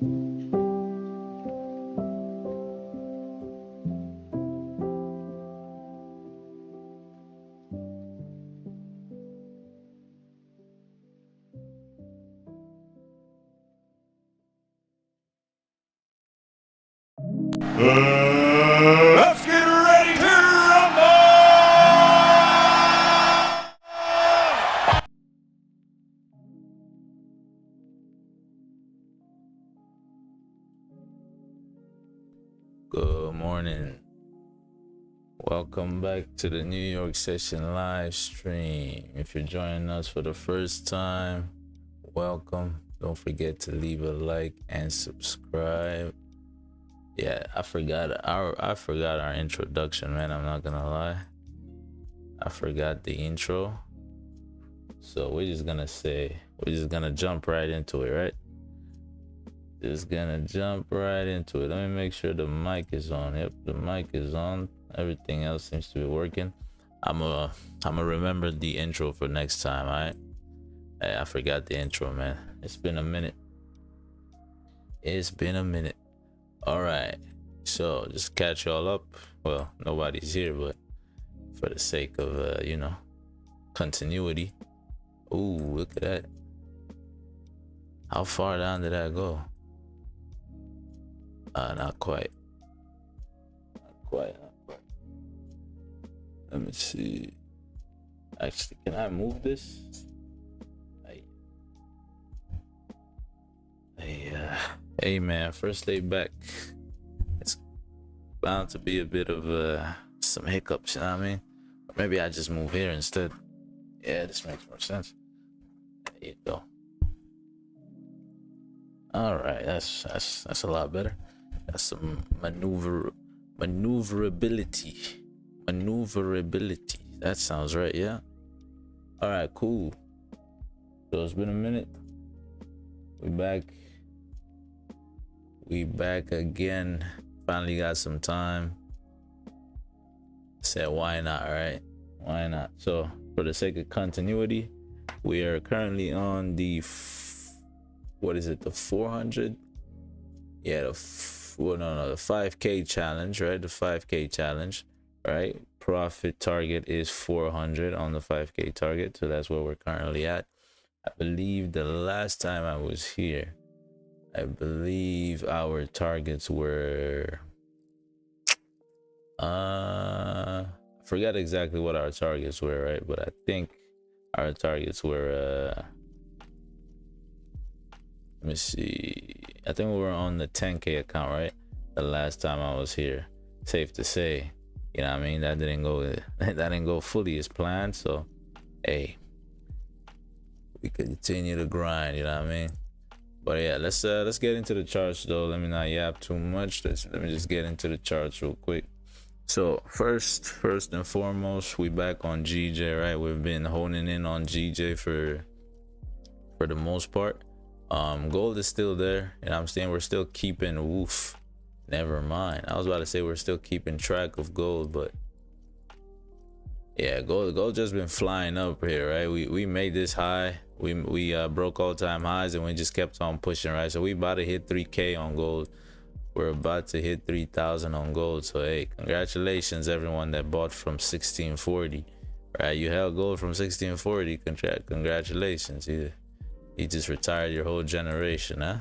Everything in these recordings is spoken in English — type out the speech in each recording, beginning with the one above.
Let's get ready to rumble! Good morning. Welcome back to the New York session live stream. If you're joining us for the first time, welcome. Don't forget to leave a like and subscribe. Yeah, I forgot our introduction, man. I'm not gonna lie. I forgot the intro. So we're just gonna jump right into it, right? Just gonna jump right into it. Let me make sure the mic is on. Yep, the mic is on. Everything else seems to be working. I'm gonna remember the intro for next time. All right. Hey, I forgot the intro, man. It's been a minute. All right, so just catch y'all up. Well, nobody's here, but for the sake of you know, continuity. Ooh, look at that. How far down did that go? Not quite. Let me see. Actually, can I move this? Hey man, first day back. It's bound to be a bit of some hiccups, you know what I mean? Or maybe I just move here instead. Yeah, this makes more sense. There you go. All right, that's a lot better. That's some maneuverability. That sounds right, yeah. All right, cool. So it's been a minute. We back again. Finally got some time. Said why not, right? Why not? So for the sake of continuity, we are currently on the what is it, the 400? Yeah, the 5k challenge, right? The 5k challenge, right? Profit target is 400 on the 5k target, so that's where we're currently at. I believe the last time I was here, I believe our targets were I forgot exactly what our targets were, right? But I think our targets were let me see. I think we were on the 10k account, right? The last time I was here. Safe to say, you know what I mean? That didn't go fully as planned. So hey, we continue to grind, you know what I mean? But yeah, let's get into the charts though. Let me not yap too much. Let me just get into the charts real quick. So first and foremost, we back on GJ, right? We've been honing in on GJ for the most part. Gold is still there, and I'm saying we're still keeping never mind. I was about to say we're still keeping track of gold, but yeah, gold just been flying up here, right? We made this high. We broke all-time highs, and we just kept on pushing, right? So we about to hit 3k on gold. We're about to hit 3,000 on gold. So hey, congratulations everyone that bought from 1640, right? You held gold from 1640. Congratulations. You just retired your whole generation, huh?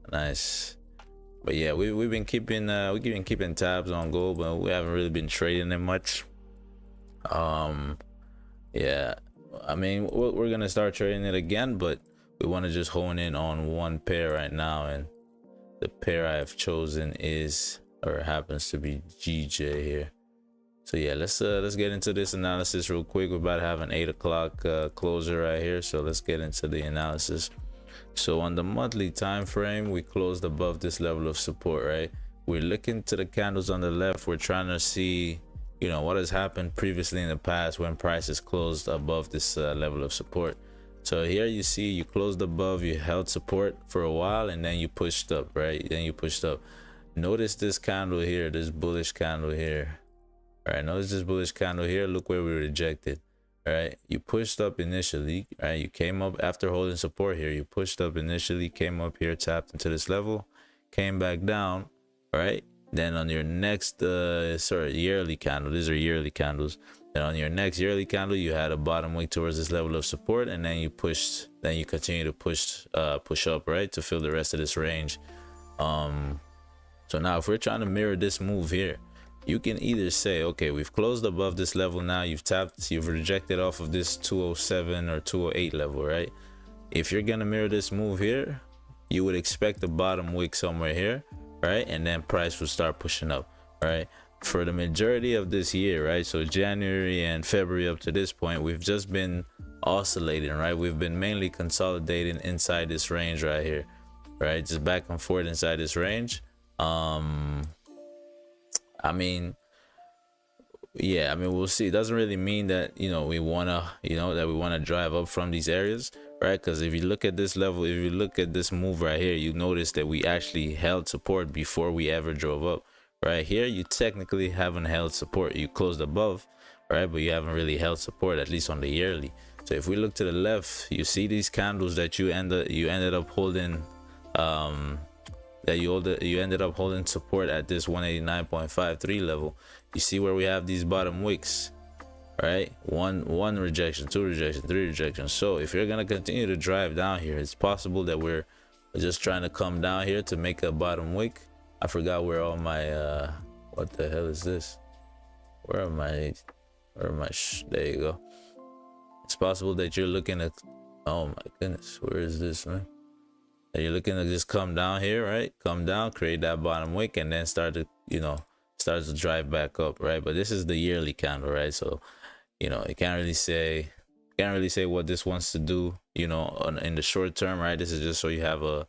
Nice. But yeah, we've been keeping tabs on gold, but we haven't really been trading it much. Yeah, I mean, we're gonna start trading it again, but we want to just hone in on one pair right now, and the pair I have chosen is, or happens to be, GJ here. So yeah, let's get into this analysis real quick. We're about to have an 8 o'clock closer right here, so let's get into the analysis. So on the monthly time frame, we closed above this level of support, right? We're looking to the candles on the left. We're trying to see, you know, what has happened previously in the past when prices closed above this level of support. So here you see you closed above, you held support for a while, and then you pushed up, right? Then you pushed up. Notice this candle here, this bullish candle here. All right, notice this bullish candle here. Look where we rejected. All right, you pushed up initially, right? You came up after holding support here. You pushed up initially, came up here, tapped into this level, came back down, right? Then on your next yearly candle, these are yearly candles, then on your next yearly candle you had a bottom wick towards this level of support, and then you continue to push up, right, to fill the rest of this range. So now if we're trying to mirror this move here, you can either say, okay, we've closed above this level, now you've rejected off of this 207 or 208 level, right? If you're gonna mirror this move here, you would expect the bottom wick somewhere here, right? And then price will start pushing up, right? For the majority of this year, right, so January and February up to this point, we've just been oscillating, right? We've been mainly consolidating inside this range right here, right? Just back and forth inside this range. I mean, yeah, I mean, we'll see. It doesn't really mean that, you know, we want to drive up from these areas, right? Because if you look at this level, if you look at this move right here, you notice that we actually held support before we ever drove up. Right here, you technically haven't held support. You closed above, right, but you haven't really held support, at least on the yearly. So if we look to the left, you see these candles that you ended up holding, you ended up holding support at this 189.53 level. You see where we have these bottom wicks, right? One rejection, two rejection, three rejections. So if you're gonna continue to drive down here, it's possible that we're just trying to come down here to make a bottom wick. I forgot where all my what the hell is this? Where am I? There you go. It's possible that you're looking at, oh my goodness, where is this, man? That you're looking to just come down here, right? Come down, create that bottom wick, and then start to drive back up, right? But this is the yearly candle, right? So, you know, you can't really say what this wants to do, you know, in the short term, right? This is just so you have a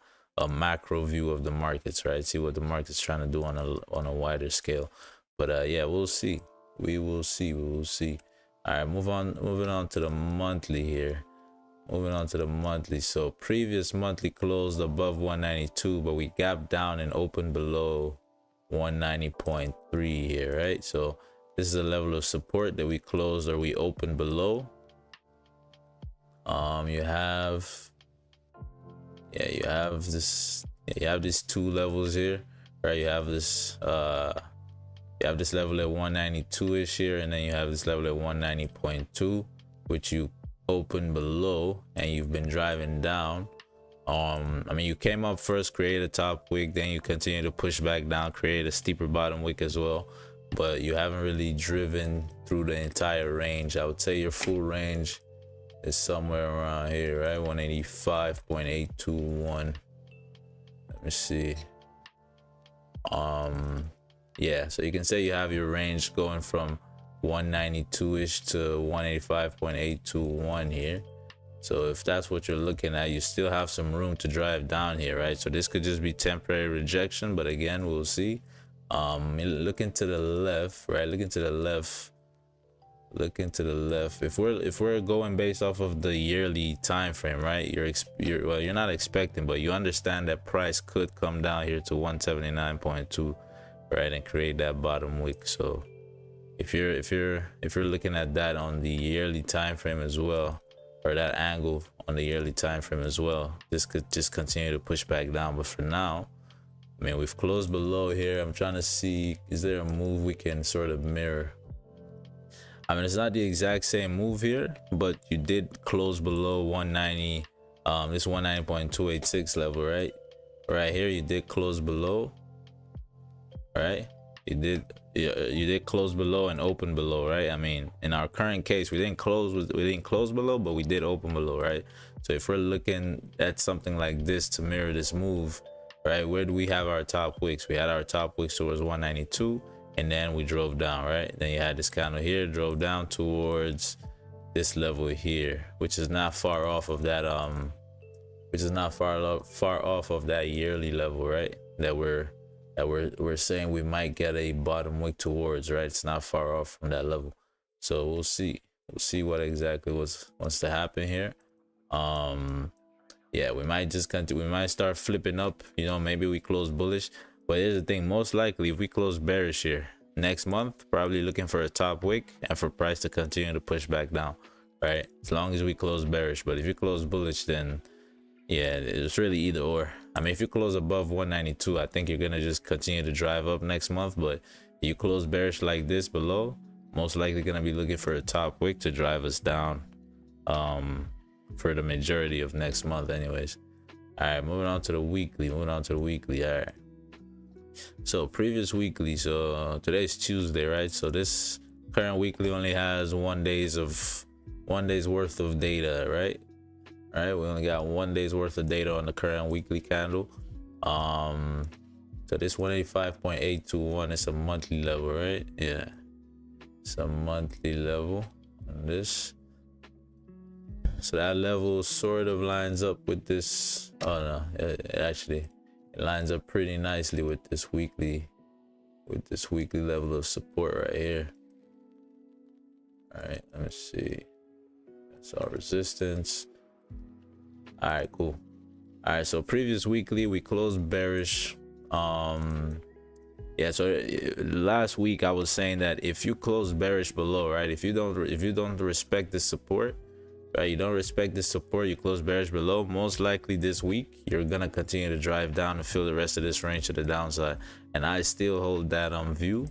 macro view of the markets, right? See what the market's trying to do on a wider scale. But yeah, we'll see. We will see. All right, moving on to the monthly here. So previous monthly closed above 192, but we gapped down and opened below 190.3 here, right? So this is a level of support that we closed or we opened below. You have these two levels here, right? You have this level at 192-ish here, and then you have this level at 190.2, which you opened below, and you've been driving down. I mean, you came up first, create a top wick, then you continue to push back down, create a steeper bottom wick as well, but you haven't really driven through the entire range. I would say your full range is somewhere around here, right? 185.821. Let me see. Yeah, so you can say you have your range going from 192-ish to 185.821 here. So if that's what you're looking at, you still have some room to drive down here, right? So this could just be temporary rejection, but again, we'll see. Looking to the left, right? Looking to the left. If we're going based off of the yearly time frame, right? You're not expecting, but you understand that price could come down here to 179.2, right, and create that bottom wick. So if you're looking at that on the yearly time frame as well, or that angle on the yearly time frame as well, this could just continue to push back down. But for now, I mean, we've closed below here. I'm trying to see, is there a move we can sort of mirror? I mean, it's not the exact same move here, but you did close below 190, this 190.286 level, right? Right here, you did close below, right? You did close below and open below, right? I mean, in our current case, we didn't close below, but we did open below, right? So if we're looking at something like this to mirror this move, right, where do we have our top wicks? We had our top wicks towards 192, and then we drove down, right? Then you had this candle here, drove down towards this level here, which is not far off of that far off of that yearly level, right? That we're saying we might get a bottom wick towards, right? It's not far off from that level. So we'll see what exactly wants to happen here. Yeah, we might just continue, we might start flipping up, you know, maybe we close bullish. But here's the thing, most likely if we close bearish here next month, probably looking for a top wick and for price to continue to push back down, right? As long as we close bearish. But if you close bullish, then Yeah, it's really either or. I mean, if you close above 192, I think you're gonna just continue to drive up next month. But you close bearish like this below, most likely gonna be looking for a top wick to drive us down for the majority of next month anyways. All right, moving on to the weekly. All right, so previous weekly, so today's Tuesday, right? So this current weekly only has 1 day's worth of data, right? All right, we only got 1 day's worth of data on the current weekly candle. So this 185.821 is a monthly level, right? Yeah, it's a monthly level on this. So that level sort of lines up with this. Oh no, it lines up pretty nicely with this weekly level of support right here. All right, let me see. That's our resistance. All right, cool. All right, so previous weekly we closed bearish. Yeah, so last week I was saying that if you close bearish below, right, if you don't respect the support, right, you don't respect the support, you close bearish below, most likely this week you're gonna continue to drive down and fill the rest of this range to the downside. And I still hold that view.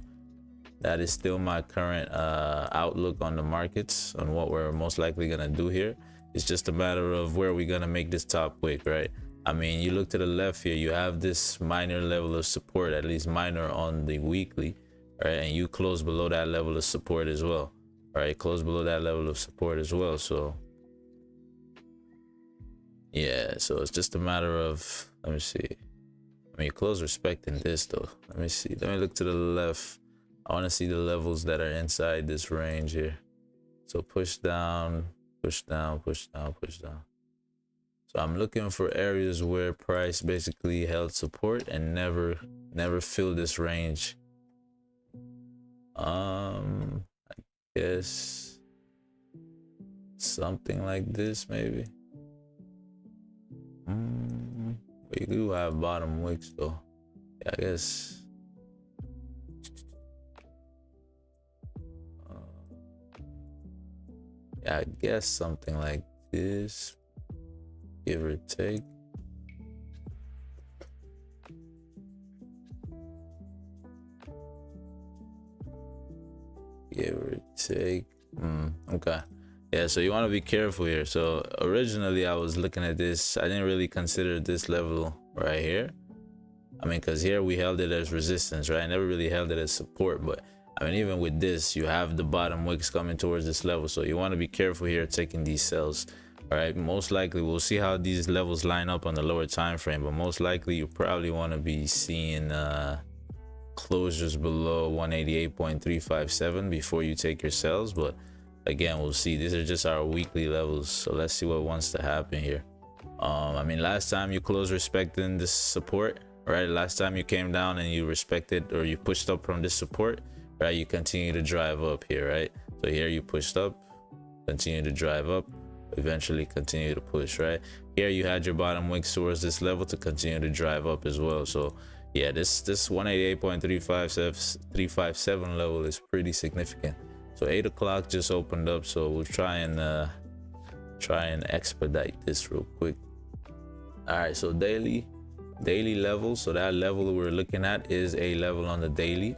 That is still my current outlook on the markets, on what we're most likely gonna do here. It's just a matter of where we're gonna make this top wick, right? I mean, you look to the left here, you have this minor level of support, at least minor on the weekly, right? And you close below that level of support as well, right? Close below that level of support as well. So yeah, so it's just a matter of, let me see. I mean, you close respecting this though. Let me see. Let me look to the left. I want to see the levels that are inside this range here. So push down, push down, push down, push down. So I'm looking for areas where price basically held support and never filled this range. I guess something like this maybe. We do have bottom wicks though. Yeah, I guess. Yeah, I guess something like this, give or take. Give or take. Okay. Yeah, so you want to be careful here. So originally I was looking at this, I didn't really consider this level right here. I mean, because here we held it as resistance, right? I never really held it as support. But I mean, even with this, you have the bottom wicks coming towards this level. So you want to be careful here taking these sells. All right, most likely we'll see how these levels line up on the lower time frame, but most likely you probably want to be seeing closures below 188.357 before you take your sells. But again, we'll see. These are just our weekly levels, so let's see what wants to happen here. I mean, last time you closed respecting this support, right? Last time you came down and you respected, or you pushed up from this support, right? You continue to drive up here, right? So here you pushed up, continue to drive up, eventually continue to push, right? Here you had your bottom wicks towards this level to continue to drive up as well. So yeah, this 188.357 level is pretty significant. So 8 o'clock just opened up, so we'll try and expedite this real quick. All right, so daily level. So that level we're looking at is a level on the daily.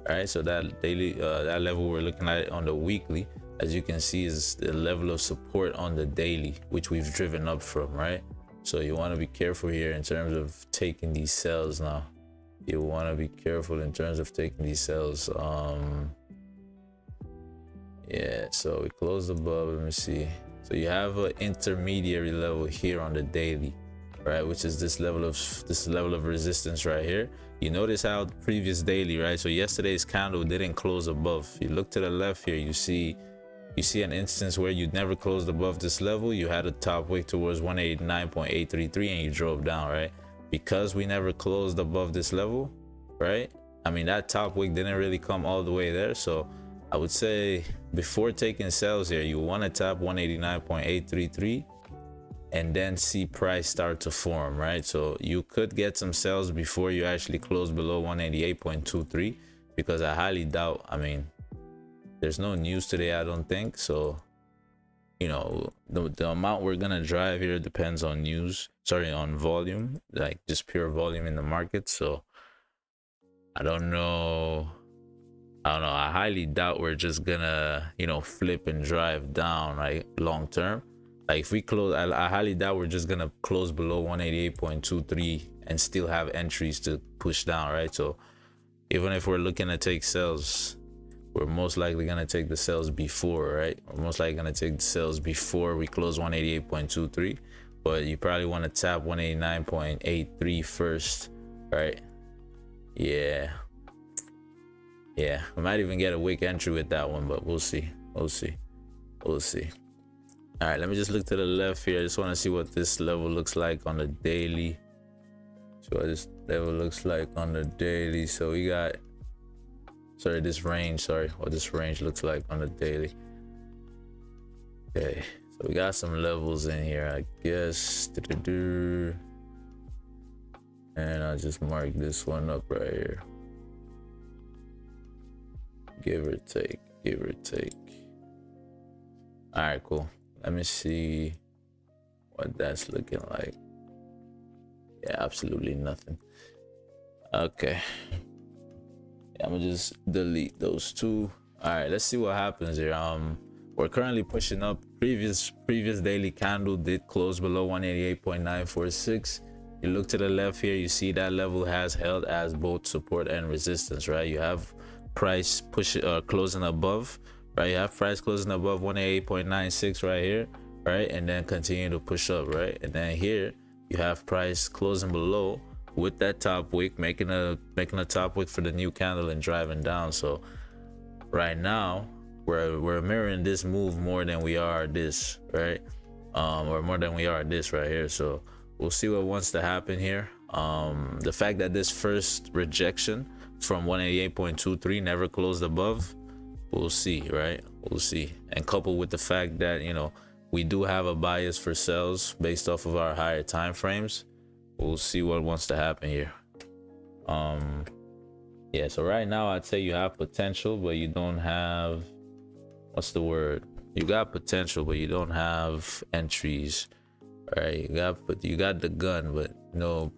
All right, so that daily that level we're looking at on the weekly, as you can see, is the level of support on the daily, which we've driven up from, right? So you want to be careful here in terms of taking these sells. Now you want to be careful in terms of taking these sells. Yeah, so we closed above. Let me see. So you have an intermediary level here on the daily, right, which is this level of resistance right here. You notice how the previous daily, right? So yesterday's candle didn't close above. You look to the left here, you see an instance where you never closed above this level. You had a top wick towards 189.833 and you drove down, right? Because we never closed above this level, right? I mean, that top wick didn't really come all the way there. So I would say before taking sells here, you want to tap 189.833 and then see price start to form, right? So you could get some sells before you actually close below 188.23, because I highly doubt, I mean, there's no news today, I don't think. So you know, the amount we're gonna drive here depends on on volume, like just pure volume in the market. So I don't know. I highly doubt we're just gonna, you know, flip and drive down, right, long term. Like if we close, I highly doubt we're just gonna close below 188.23 and still have entries to push down, right? So even if we're looking to take sales, we're most likely gonna take the sales before, right? We're most likely gonna take the sales before we close 188.23, but you probably want to tap 189.83 first, right? Yeah, we might even get a wick entry with that one, but we'll see. All right, let me just look to the left here. I just want to see what this level looks like on the daily. So what this level looks like on the daily. So we got, this range looks like on the daily. Okay, so we got some levels in here, I guess. And I'll just mark this one up right here. Give or take. All right, cool. Let me see what that's looking like. Yeah, absolutely nothing. Okay. Yeah, I'm gonna just delete those two. All right, let's see what happens here. We're currently pushing up. Previous daily candle did close below 188.946. You look to the left here, you see that level has held as both support and resistance, right? You have price closing above, right? You have price closing above 188.96 right here, right? And then continue to push up, right? And then here you have price closing below with that top wick, making a top wick for the new candle and driving down. So right now we're mirroring this move more than we are this, right? Or more than we are this right here. So we'll see what wants to happen here. The fact that this first rejection from 188.23 never closed above, we'll see, right? We'll see. And coupled with the fact that, you know, we do have a bias for sales based off of our higher time frames, we'll see what wants to happen here. Yeah, so right now I'd say you have potential, but you don't have, what's the word? You got potential, but you don't have entries, right? You got the gun, but no,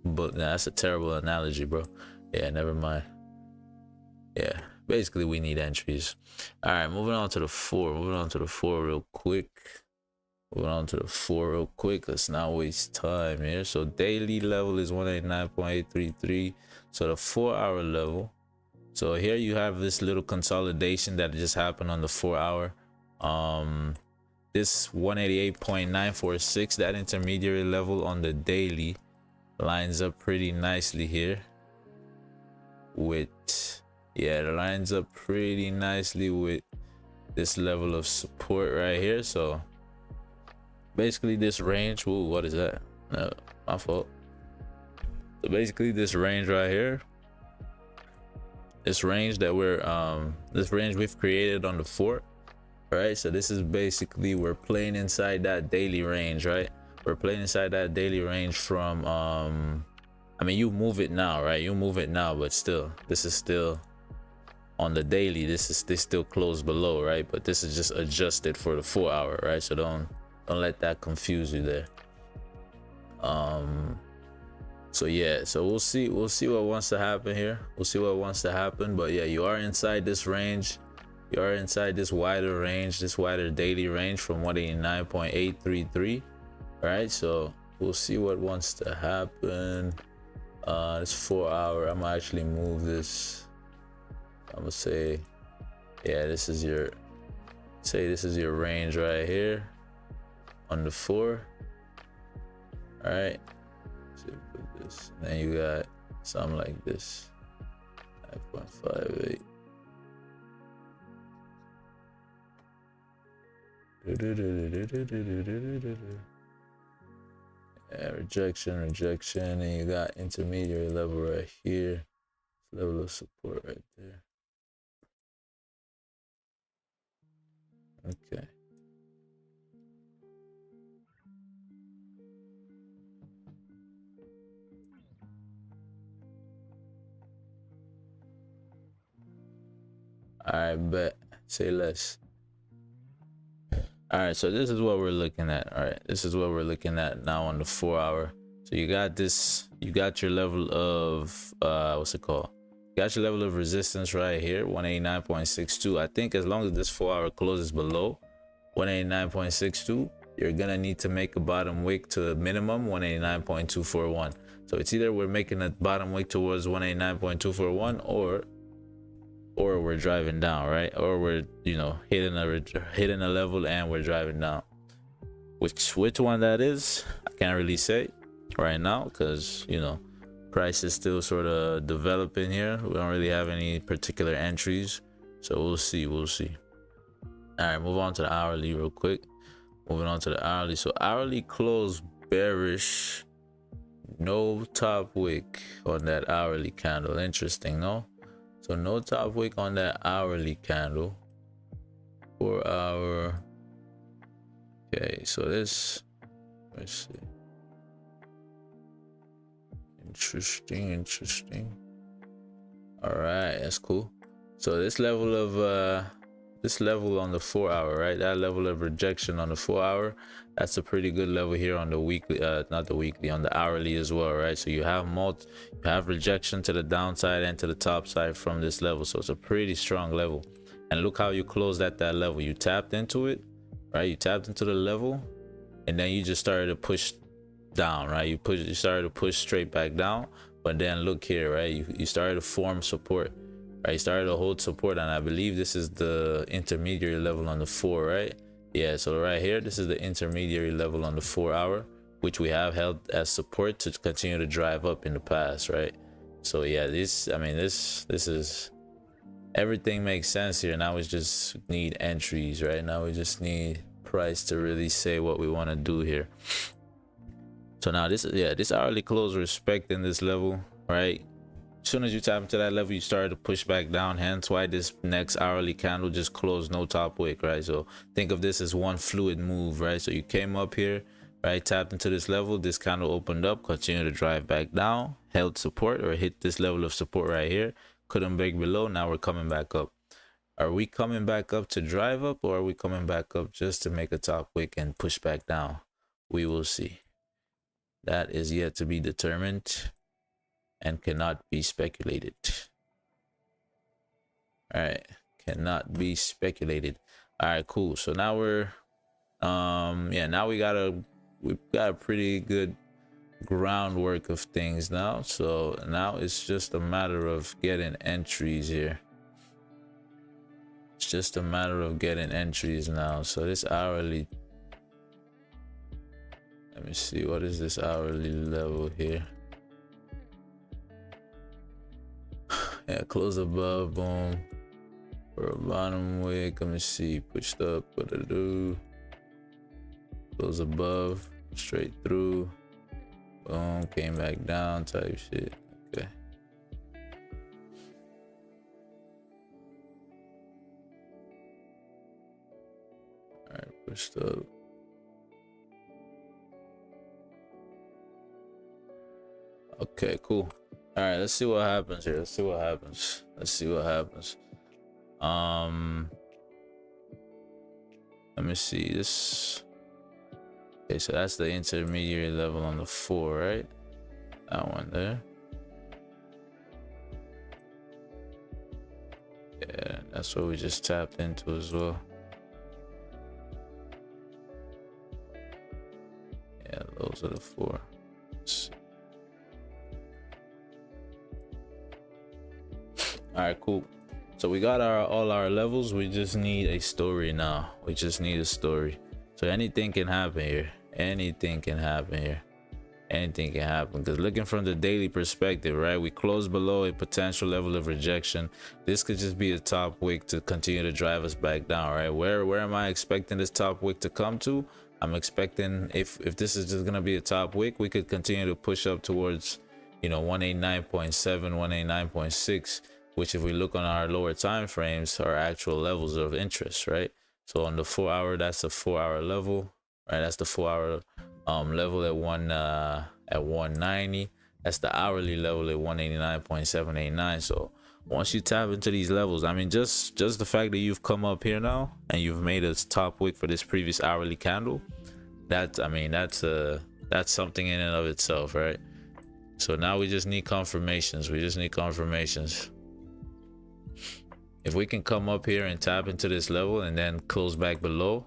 but nah, that's a terrible analogy, bro. Yeah, never mind. Yeah, basically we need entries. All right, moving on to the 4 real quick. Let's not waste time here. So daily level is 189.833. So the 4-hour level, so here you have this little consolidation that just happened on the 4-hour. This 188.946, that intermediary level on the daily, lines up pretty nicely here with, yeah, it lines up pretty nicely with this level of support right here. So basically this range, ooh, what is that? No, my fault. So basically this range right here, this range that we've created on the 4, right? So this is basically, we're playing inside that daily range, right? We're playing inside that daily range from I mean, you move it now, right? You move it now, but still, this is still on the daily. This still closed below, right? But this is just adjusted for the 4-hour, right? So don't let that confuse you there. So yeah, so we'll see what wants to happen here. But yeah, you are inside this range. You are inside this wider range, this wider daily range from 189.833. Right, so we'll see what wants to happen. This 4-hour, I'm gonna actually move this. I'm gonna say, yeah, this is your range right here on the 4. All right, so put this, and then you got something like this, 9.58. Yeah, rejection, and you got intermediary level right here, level of support right there. Okay. All right, bet. Say less. All right, so this is what we're looking at. All right, this is what we're looking at now on the 4 hour. So you got this, you got your level of what's it called, you got your level of resistance right here, 189.62. I think as long as this 4 hour closes below 189.62, you're gonna need to make a bottom wick to minimum 189.241. So it's either we're making a bottom wick towards 189.241 or we're driving down, right? Or we're, you know, hitting a level and we're driving down. Which one that is, I can't really say right now, because, you know, price is still sort of developing here. We don't really have any particular entries, so we'll see. All right, move on to the hourly real quick. Moving on to the hourly. So hourly closed bearish, no top wick on that hourly candle. Interesting, no? So no top wick on that hourly candle. 4 hour. Okay, so this, let's see. Interesting. All right, that's cool. So this level of this level on the 4 hour, right? That level of rejection on the 4 hour, that's a pretty good level here on the weekly, not the weekly, on the hourly as well, right? So you have rejection to the downside and to the top side from this level. So it's a pretty strong level. And look how you closed at that level. You tapped into it, right? You tapped into the level, and then you just started to push down, right? You started to push straight back down. But then look here, right? You started to form support. Right, started to hold support, and I believe this is the intermediary level on the 4, right? Yeah, so right here, this is the intermediary level on the 4 hour, which we have held as support to continue to drive up in the past, right? So yeah, this is, everything makes sense here. Now we just need entries, right? Now we just need price to really say what we want to do here. So now this hourly close respecting this level, right? As soon as you tap into that level, you started to push back down, hence why this next hourly candle just closed no top wick, right? So think of this as one fluid move, right? So you came up here, right, tapped into this level, this candle opened up, continued to drive back down, held support or hit this level of support right here, couldn't break below. Now we're coming back up. Are we coming back up to drive up, or are we coming back up just to make a top wick and push back down? We will see. That is yet to be determined and cannot be speculated. All right, cannot be speculated. All right, cool. So now we're yeah, now we've got a pretty good groundwork of things now. So now it's just a matter of getting entries here. It's just a matter of getting entries now. So this hourly, let me see, what is this hourly level here? Yeah, close above, boom, for a bottom wick. Let me see, pushed up, what to do? Close above, straight through, boom, came back down, type shit. Okay. All right, pushed up. Okay, cool. All right, let's see what happens here. Let's see what happens. Let me see this. Okay, so that's the intermediary level on the 4, right? That one there. Yeah, that's what we just tapped into as well. Yeah, those are the 4. Let's see. All right, cool. So we got all our levels. We just need a story now. We just need a story. So anything can happen here. Anything can happen here. Anything can happen, because looking from the daily perspective, right, we close below a potential level of rejection. This could just be a top wick to continue to drive us back down, right? Where am I expecting this top wick to come to? I'm expecting, if this is just gonna be a top wick, we could continue to push up towards, you know, 189.7, 189.6, which if we look on our lower time frames are actual levels of interest, right? So on the 4 hour, that's a 4 hour level, right? That's the 4 hour level at 190. That's the hourly level at 189.789. So once you tap into these levels, I mean, just the fact that you've come up here now and you've made a top wick for this previous hourly candle, that's, I mean, that's something in and of itself, right? So now we just need confirmations. We just need confirmations. If we can come up here and tap into this level and then close back below,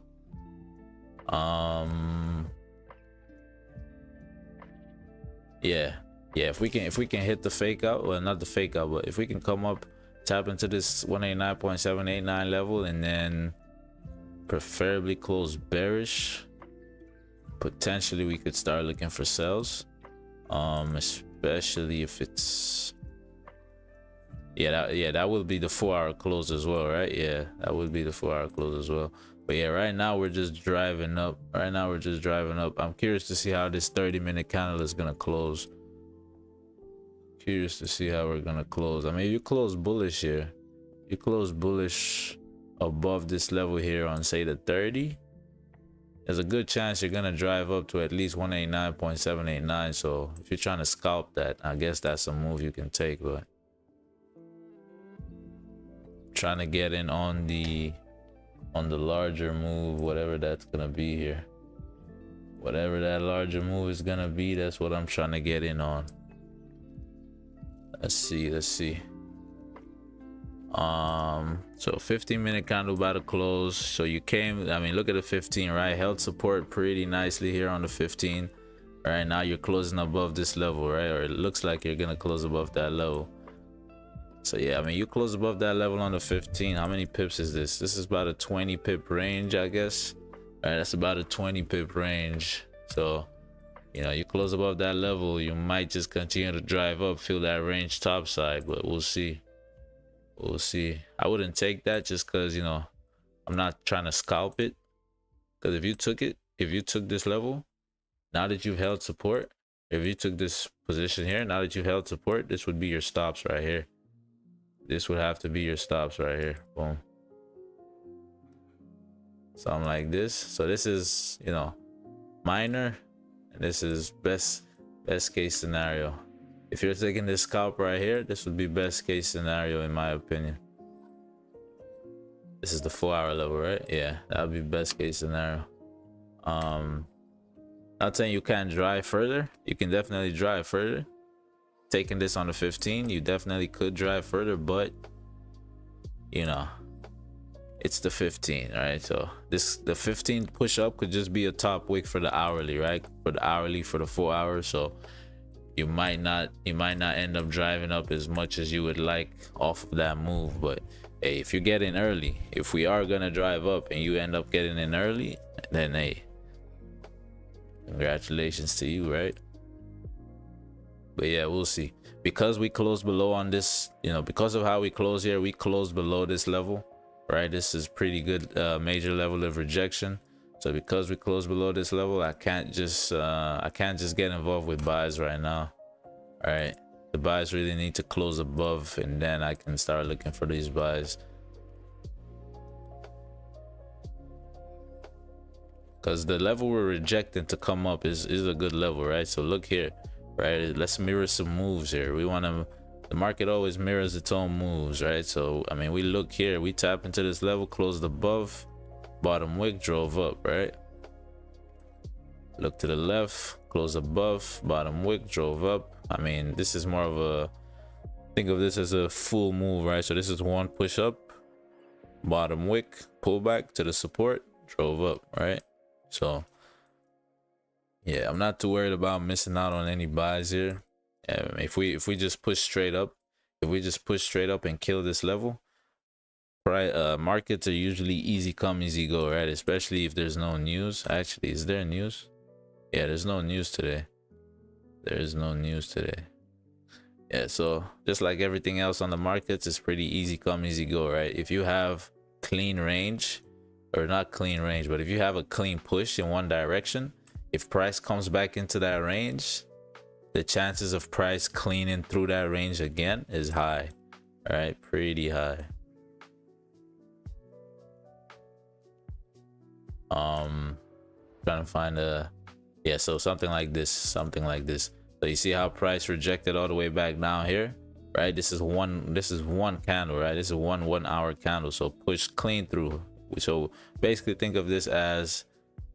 yeah, if we can hit the fake out, well, not the fake out, but if we can come up, tap into this 189.789 level and then preferably close bearish, potentially we could start looking for sells, especially if it's, that will be the 4-hour close as well, right? Yeah, that would be the 4-hour close as well. But yeah, right now we're just driving up. I'm curious to see how this 30-minute candle is gonna close. Curious to see how we're gonna close. I mean, you close bullish here, you close bullish above this level here on, say, the 30, there's a good chance you're gonna drive up to at least 189.789. So if you're trying to scalp that, I guess that's a move you can take. But trying to get in on the larger move, whatever that's gonna be here, whatever that larger move is gonna be, that's what I'm trying to get in on. Let's see. So 15-minute candle about to close. So you came, I mean, look at the 15, right? Held support pretty nicely here on the 15. Right now you're closing above this level, right? Or it looks like you're gonna close above that level. So yeah, I mean, you close above that level on the 15. How many pips is this? This is about a 20 pip range, I guess. All right, that's about a 20 pip range. So, you know, you close above that level, you might just continue to drive up, feel that range top side, but we'll see. We'll see. I wouldn't take that just because, you know, I'm not trying to scalp it. Because if you took this level, now that you've held support, if you took this position here, now that you've held support, this would be your stops right here. This would have to be your stops right here. Boom. Something like this. So this is, you know, minor, and this is best case scenario. If you're taking this scalp right here, this would be best case scenario in my opinion. This is the 4-hour level, right? Yeah, that would be best case scenario. Not saying you can't drive further. You can definitely drive further. Taking this on the 15, you definitely could drive further, but you know, it's the 15, right? So the 15 push up could just be a top wick for the hourly, right? For the hourly, for the 4 hours. So you might not end up driving up as much as you would like off of that move. But hey, if you get in early, if we are gonna drive up and you end up getting in early, then hey, congratulations to you, right? But yeah, we'll see. Because we closed below on this, you know, because of how we close here, we closed below this level, right? This is pretty good major level of rejection. So because we closed below this level, I can't just get involved with buys right now. All right, the buys really need to close above, and then I can start looking for these buys. Because the level we're rejecting to come up is a good level, right? So look here, right? Let's mirror some moves here. We want to, the market always mirrors its own moves, right? So I mean, we look here, we tap into this level, closed above, bottom wick, drove up, right? Look to the left, close above, bottom wick, drove up. I mean, this is more of a, think of this as a full move, right? So this is one push up, bottom wick, pull back to the support, drove up, right? So yeah, I'm not too worried about missing out on any buys here. If we just push straight up, and kill this level, right? Markets are usually easy come, easy go, right? Especially if there's no news. Actually, is there news? Yeah, there's no news today. There's no news today. Yeah, so just like everything else on the markets, it's pretty easy come, easy go, right? If you have clean range, or not clean range, but if you have a clean push in one direction, if price comes back into that range, the chances of price cleaning through that range again is high. All right, pretty high. Trying to find a, yeah, so something like this. So you see how price rejected all the way back down here, right? This is one candle, right? This is one hour candle. So push clean through. So basically think of this as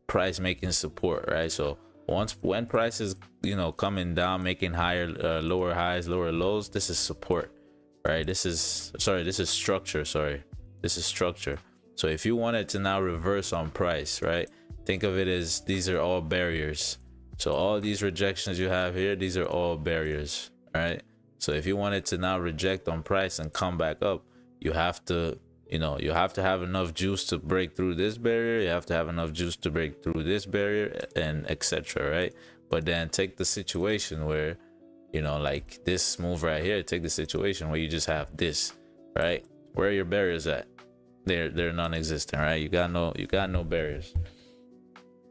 price making support, right? So when price is, you know, coming down, making higher lower highs, lower lows, this is support, right? This is structure. This is structure. So if you wanted to now reverse on price, right, think of it as these are all barriers. So all these rejections you have here, these are all barriers, right? So if you wanted to now reject on price and come back up, you have to, you know, you have to have enough juice to break through this barrier. You have to have enough juice to break through this barrier, and etc., right? But then take the situation where, you know, like this move right here, take the situation where you just have this, right? Where are your barriers at? They're non-existent, right? You got no barriers.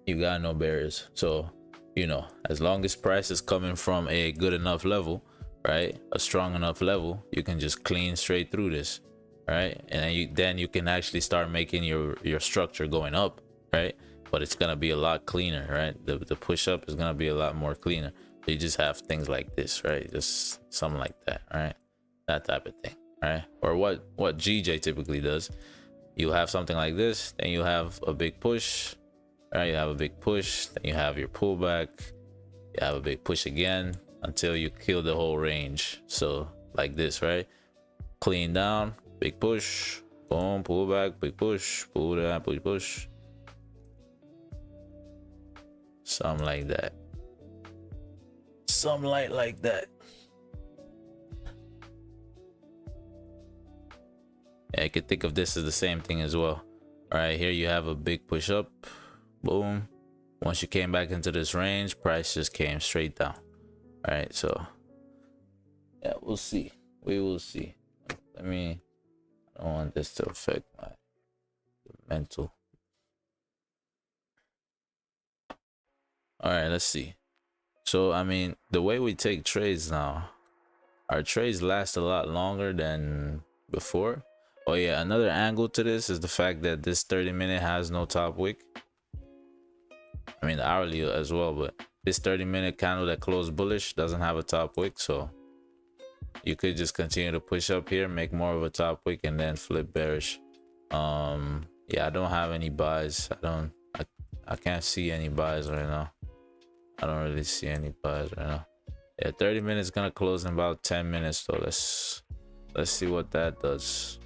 You got no barriers. So, you know, as long as price is coming from a good enough level, right, a strong enough level, you can just clean straight through this, right? And then you can actually start making your structure going up, right? But it's gonna be a lot cleaner, right? The push up is gonna be a lot more cleaner. So you just have things like this, right? Just something like that, right? That type of thing, right? Or what GJ typically does. You have something like this, then you have a big push, right? You have a big push, then you have your pullback, you have a big push again until you kill the whole range. So like this, right? Clean down, big push, boom, pull back, big push, pull down, push, something like that, something like that. Yeah, you could think of this as the same thing as well. All right, here you have a big push up, boom. Once you came back into this range, price just came straight down. All right, so yeah, we'll see. We will see. I don't want this to affect my mental. All right, let's see. So I mean, the way we take trades now, our trades last a lot longer than before. Oh yeah, another angle to this is the fact that this 30-minute has no top wick. I mean the hourly as well, but this 30-minute candle that closed bullish doesn't have a top wick, so you could just continue to push up here, make more of a top wick, and then flip bearish. Yeah, I don't have any buys. I can't see any buys right now. I don't really see any buys right now. Yeah, 30 minutes gonna close in about 10 minutes though. Let's see what that does.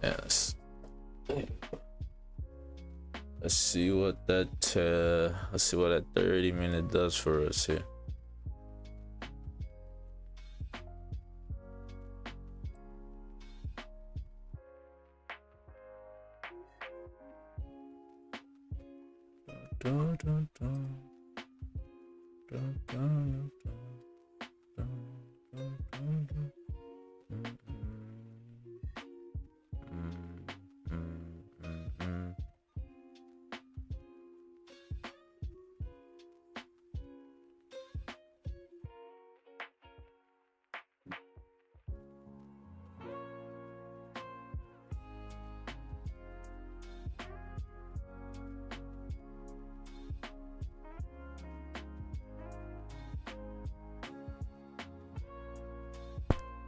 Yes. Let's see what that 30-minute does for us here.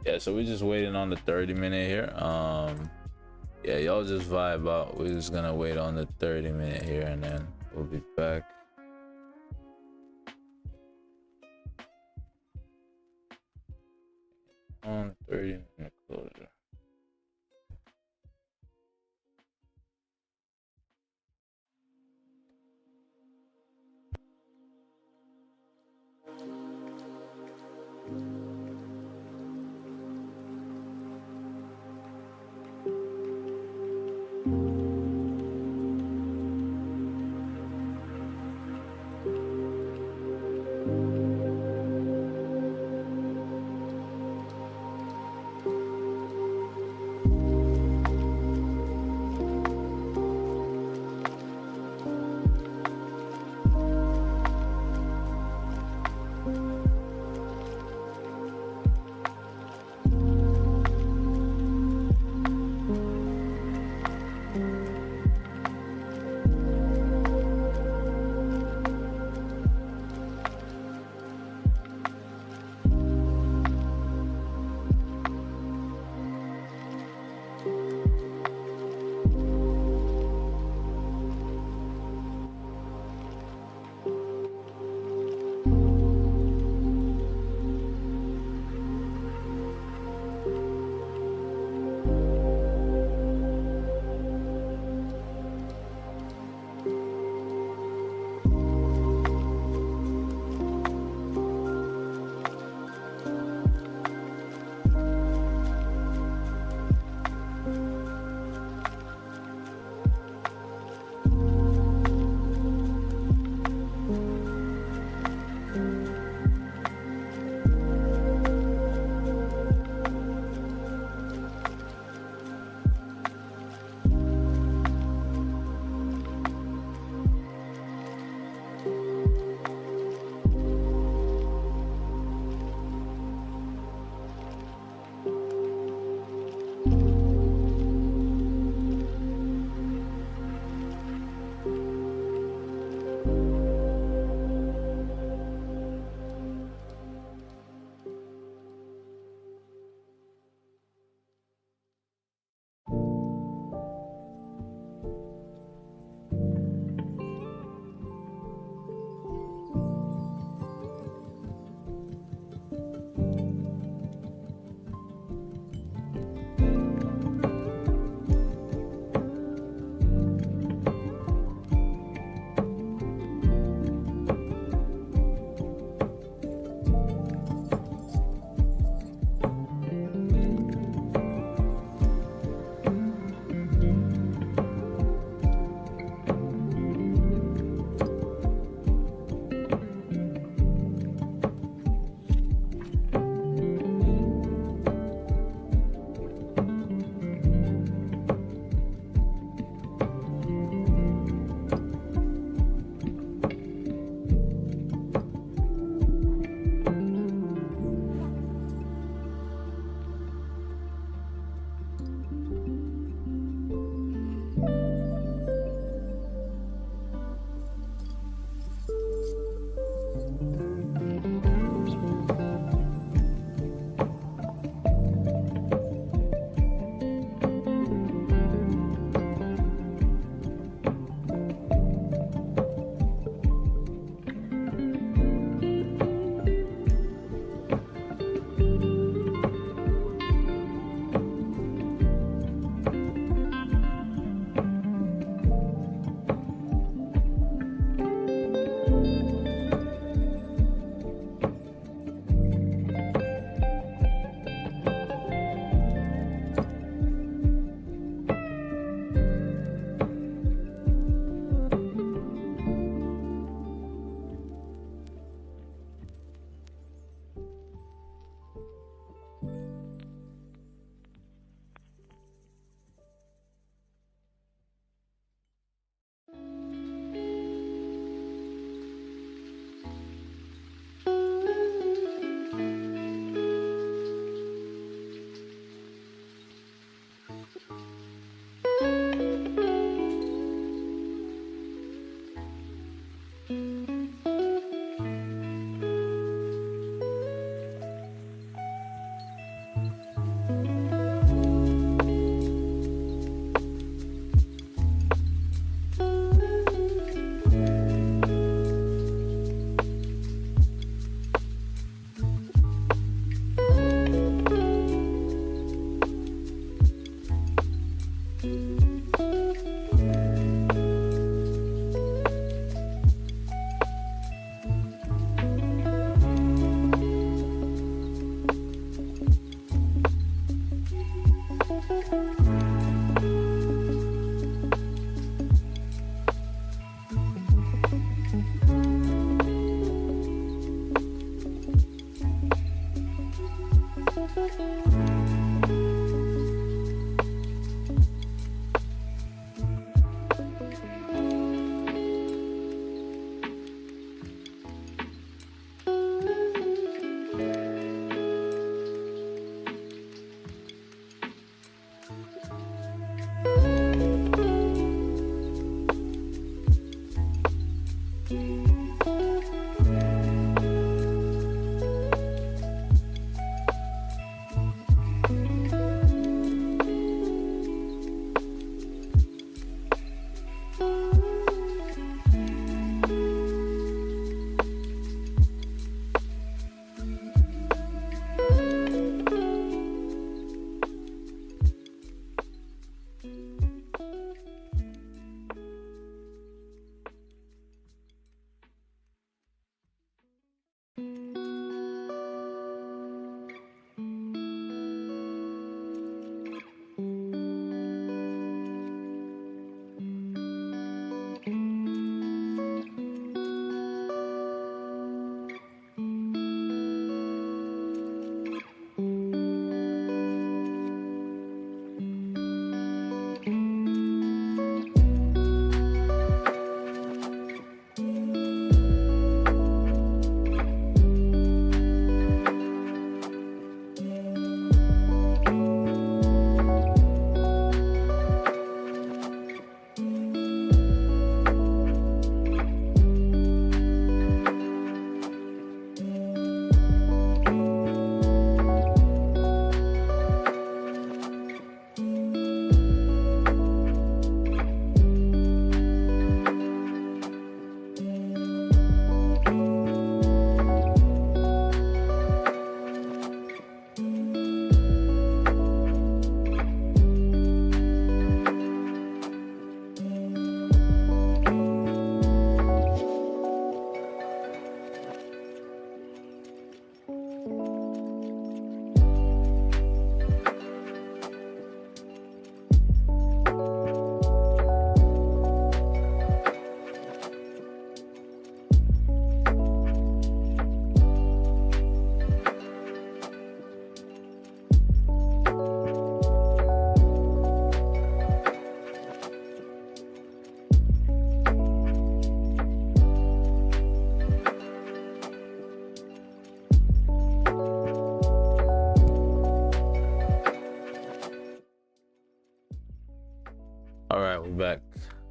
Yeah, so we're just waiting on the 30-minute here. Yeah, y'all just vibe out. We're just gonna wait on the 30-minute here, and then we'll be back. On 30-minute closure.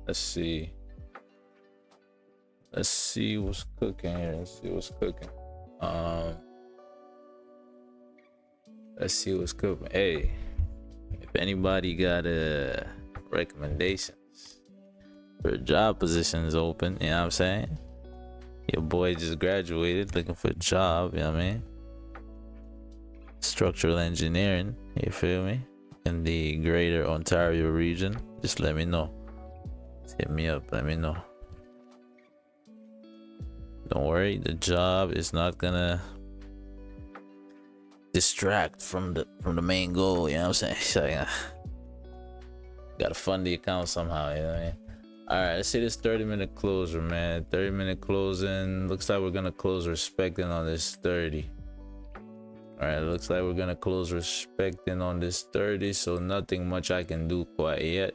let's see what's cooking here. Let's see what's cooking. Let's see what's cooking. Hey, if anybody got recommendations for job positions open, you know what I'm saying? Your boy just graduated looking for a job, you know what I mean? Structural engineering, you feel me? In the greater Ontario region, just let me know. Just hit me up, let me know. Don't worry, the job is not gonna distract from the main goal, you know what I'm saying? So, gotta fund the account somehow, you know what I mean? All right, let's see this 30-minute closer, man. 30-minute closing. Looks like we're gonna close respecting on this 30. All right, looks like we're gonna close respecting on this 30. So nothing much I can do quite yet.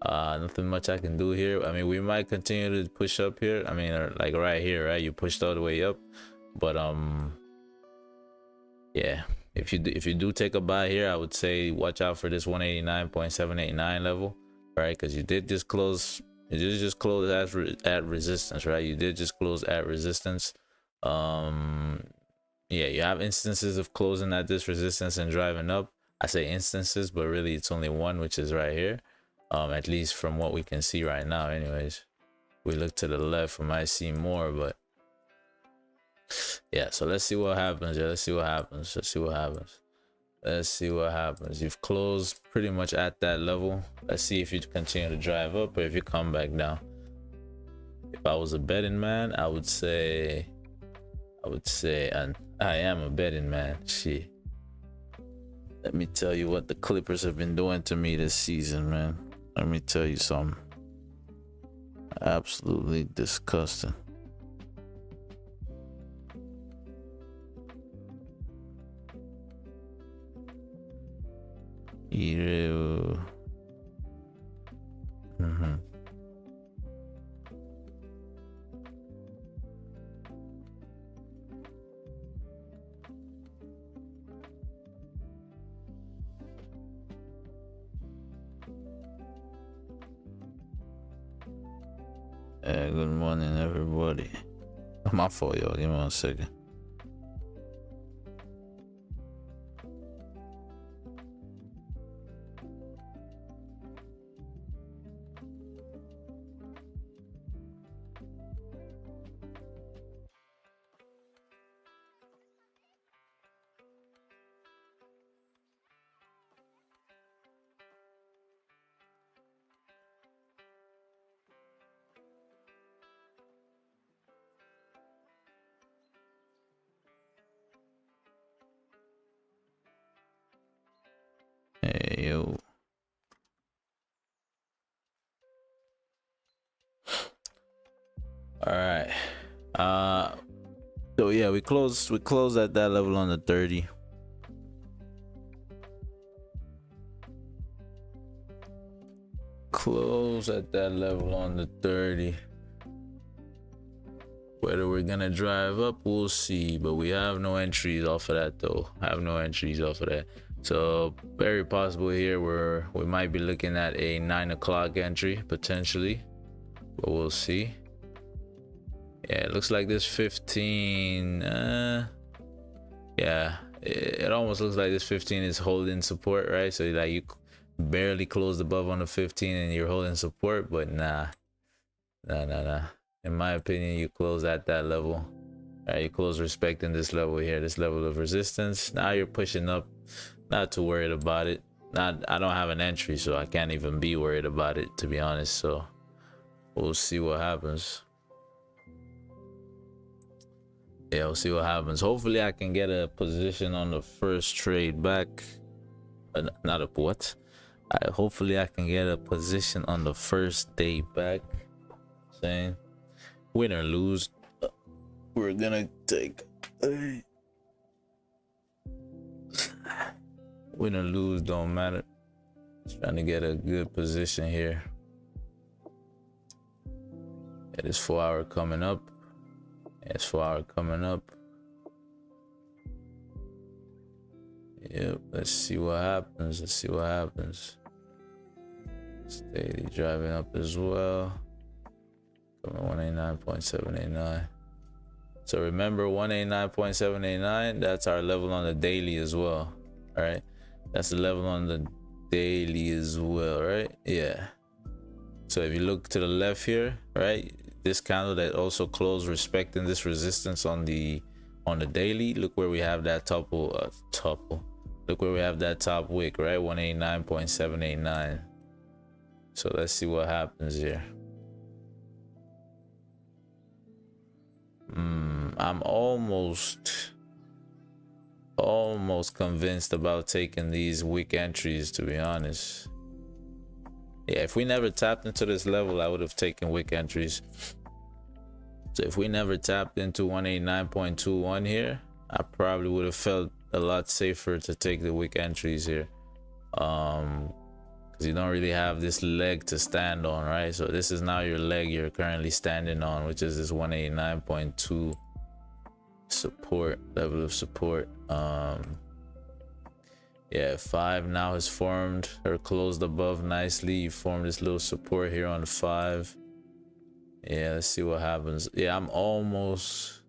Nothing much I can do here. I mean, we might continue to push up here. I mean, like right here, right? You pushed all the way up, but yeah. If you do take a buy here, I would say watch out for this 189.789 level. Right, because you did just close at resistance, right? You did just close at resistance. Yeah, you have instances of closing at this resistance and driving up. I say instances, but really it's only one, which is right here, at least from what we can see right now. Anyways, we look to the left, we might see more, but yeah. So let's see what happens. Yeah, let's see what happens. Let's see what happens. You've closed pretty much at that level. Let's see if you continue to drive up or if you come back down. If I was a betting man, I would say, and I am a betting man. Shit. Let me tell you what the Clippers have been doing to me this season, man. Let me tell you something. Absolutely disgusting. Good morning, everybody. My fault, y'all. Give me 1 second. Hey, yo. All right. So yeah, we closed at that level on the 30. Close at that level on the 30. Whether we're gonna drive up, we'll see, but we have no entries off of that though. So very possible here where we might be looking at a 9 o'clock entry potentially, but we'll see. Yeah, it looks like this 15, yeah, it almost looks like this 15 is holding support, right? So like you barely closed above on the 15 and you're holding support, but nah. In my opinion, you close at that level. Right, you close respecting this level here, this level of resistance. Now you're pushing up. Not too worried about it. I don't have an entry, so I can't even be worried about it, to be honest. So we'll see what happens. Yeah, we'll see what happens. Hopefully I can get a position on the first trade back. Not a what? Hopefully I can get a position on the first day back. Saying win or lose, we're gonna take a win or lose, don't matter. Just trying to get a good position here. Yeah, this 4 hour coming up. It's 4 hour coming up. Yep, let's see what happens. Steady driving up as well. Coming 189.789. So remember 189.789, that's our level on the daily as well. All right, that's the level on the daily as well, right? Yeah. So if you look to the left here, right, this candle that also closed respecting this resistance on the daily, look where we have that look where we have that top wick, right? 189.789. So let's see what happens here. I'm almost convinced about taking these weak entries, to be honest. Yeah, if we never tapped into this level, I would have taken wick entries. So if we never tapped into 189.21 here, I probably would have felt a lot safer to take the wick entries here. Because you don't really have this leg to stand on, right? So this is now your leg you're currently standing on, which is this 189.2 support, level of support. Yeah, 5 now has formed or closed above nicely. You formed this little support here on 5. Yeah, let's see what happens. Yeah, I'm almost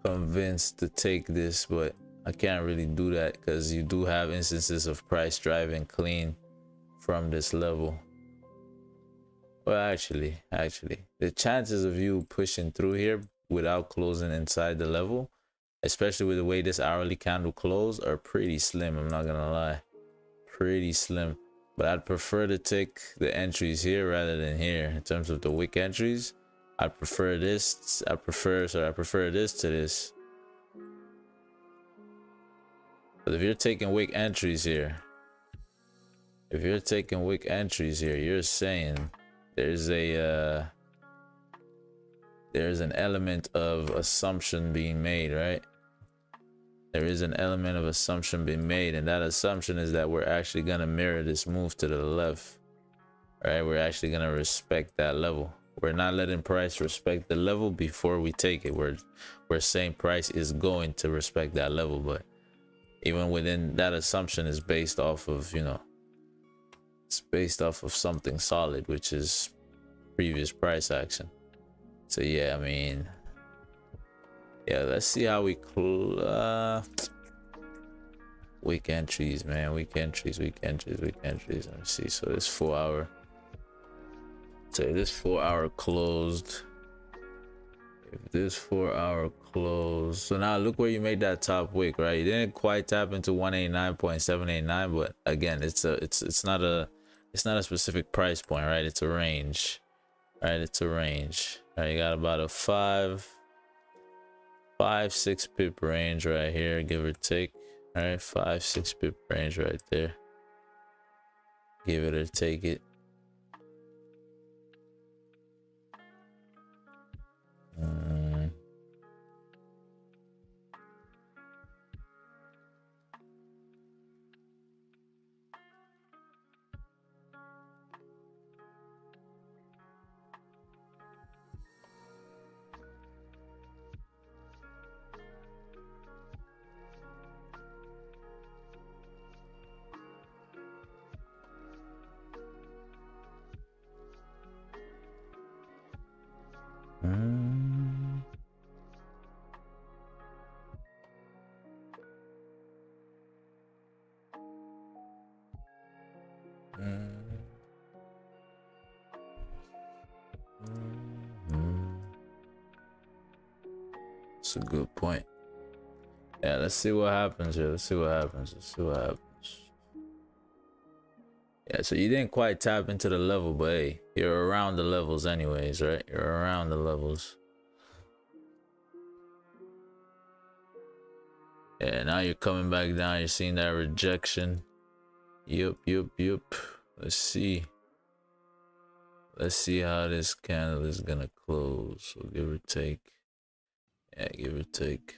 convinced to take this, but I can't really do that because you do have instances of price driving clean from this level. Well, actually, the chances of you pushing through here without closing inside the level, especially with the way this hourly candle closed, are pretty slim. I'm not gonna lie, pretty slim. But I'd prefer to take the entries here rather than here. In terms of the wick entries, I prefer this. I prefer this to this. But if you're taking wick entries here, you're saying there's an element of assumption being made, right? There is an element of assumption being made, and that assumption is that we're actually gonna mirror this move to the left, right? We're actually gonna respect that level. We're not letting price respect the level before we take it. We're saying price is going to respect that level, but even within that assumption is based off of, you know, it's based off of something solid, which is previous price action. So yeah, I mean, yeah, let's see how we weak entries, man. Weak entries. Let me see. So this 4 hour, so this 4 hour closed. If this 4 hour closed, so now look where you made that top wick, right? You didn't quite tap into 189.789, but again, it's not a specific price point, right? It's a range, right? It's a range. All right, you got about a 5-6 pip range right here, give or take. All right, 5-6 pip range right there. Give it or take it. That's a good point. Yeah, let's see what happens here. Let's see what happens. Yeah, so you didn't quite tap into the level, but hey, you're around the levels anyways, right? You're around the levels. Yeah, now you're coming back down. You're seeing that rejection. Yup. Let's see how this candle is gonna close. So give or take. Yeah, give or take.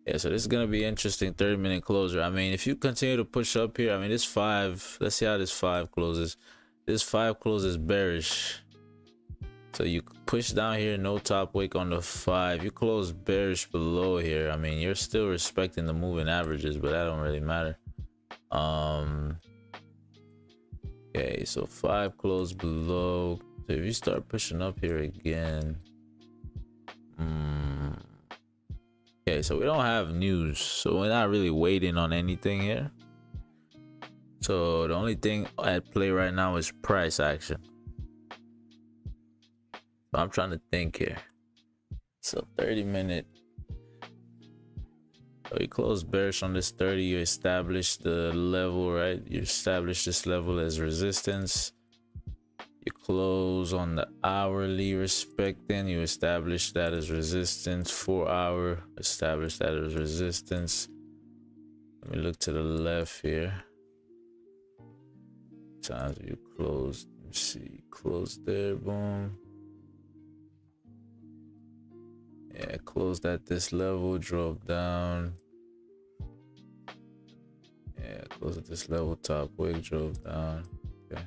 Yeah, so this is gonna be interesting. 30-minute closer. I mean, if you continue to push up here, I mean, this 5, let's see how this 5 closes. This 5 closes bearish. So you push down here, no top wick on the 5. You close bearish below here. I mean, you're still respecting the moving averages, but that don't really matter. Okay, so 5 closed below. So if you start pushing up here again, okay, so we don't have news, so we're not really waiting on anything here. So the only thing at play right now is price action. So I'm trying to think here. So 30-minute. So you close bearish on this 30, you establish the level, right? You establish this level as resistance. You close on the hourly respecting, you establish that as resistance. 4 hour, establish that as resistance. Let me look to the left here. Times you close, let's see, close there, boom. Yeah, closed at this level, drove down. Yeah, closed at this level, top wick, drove down. Okay.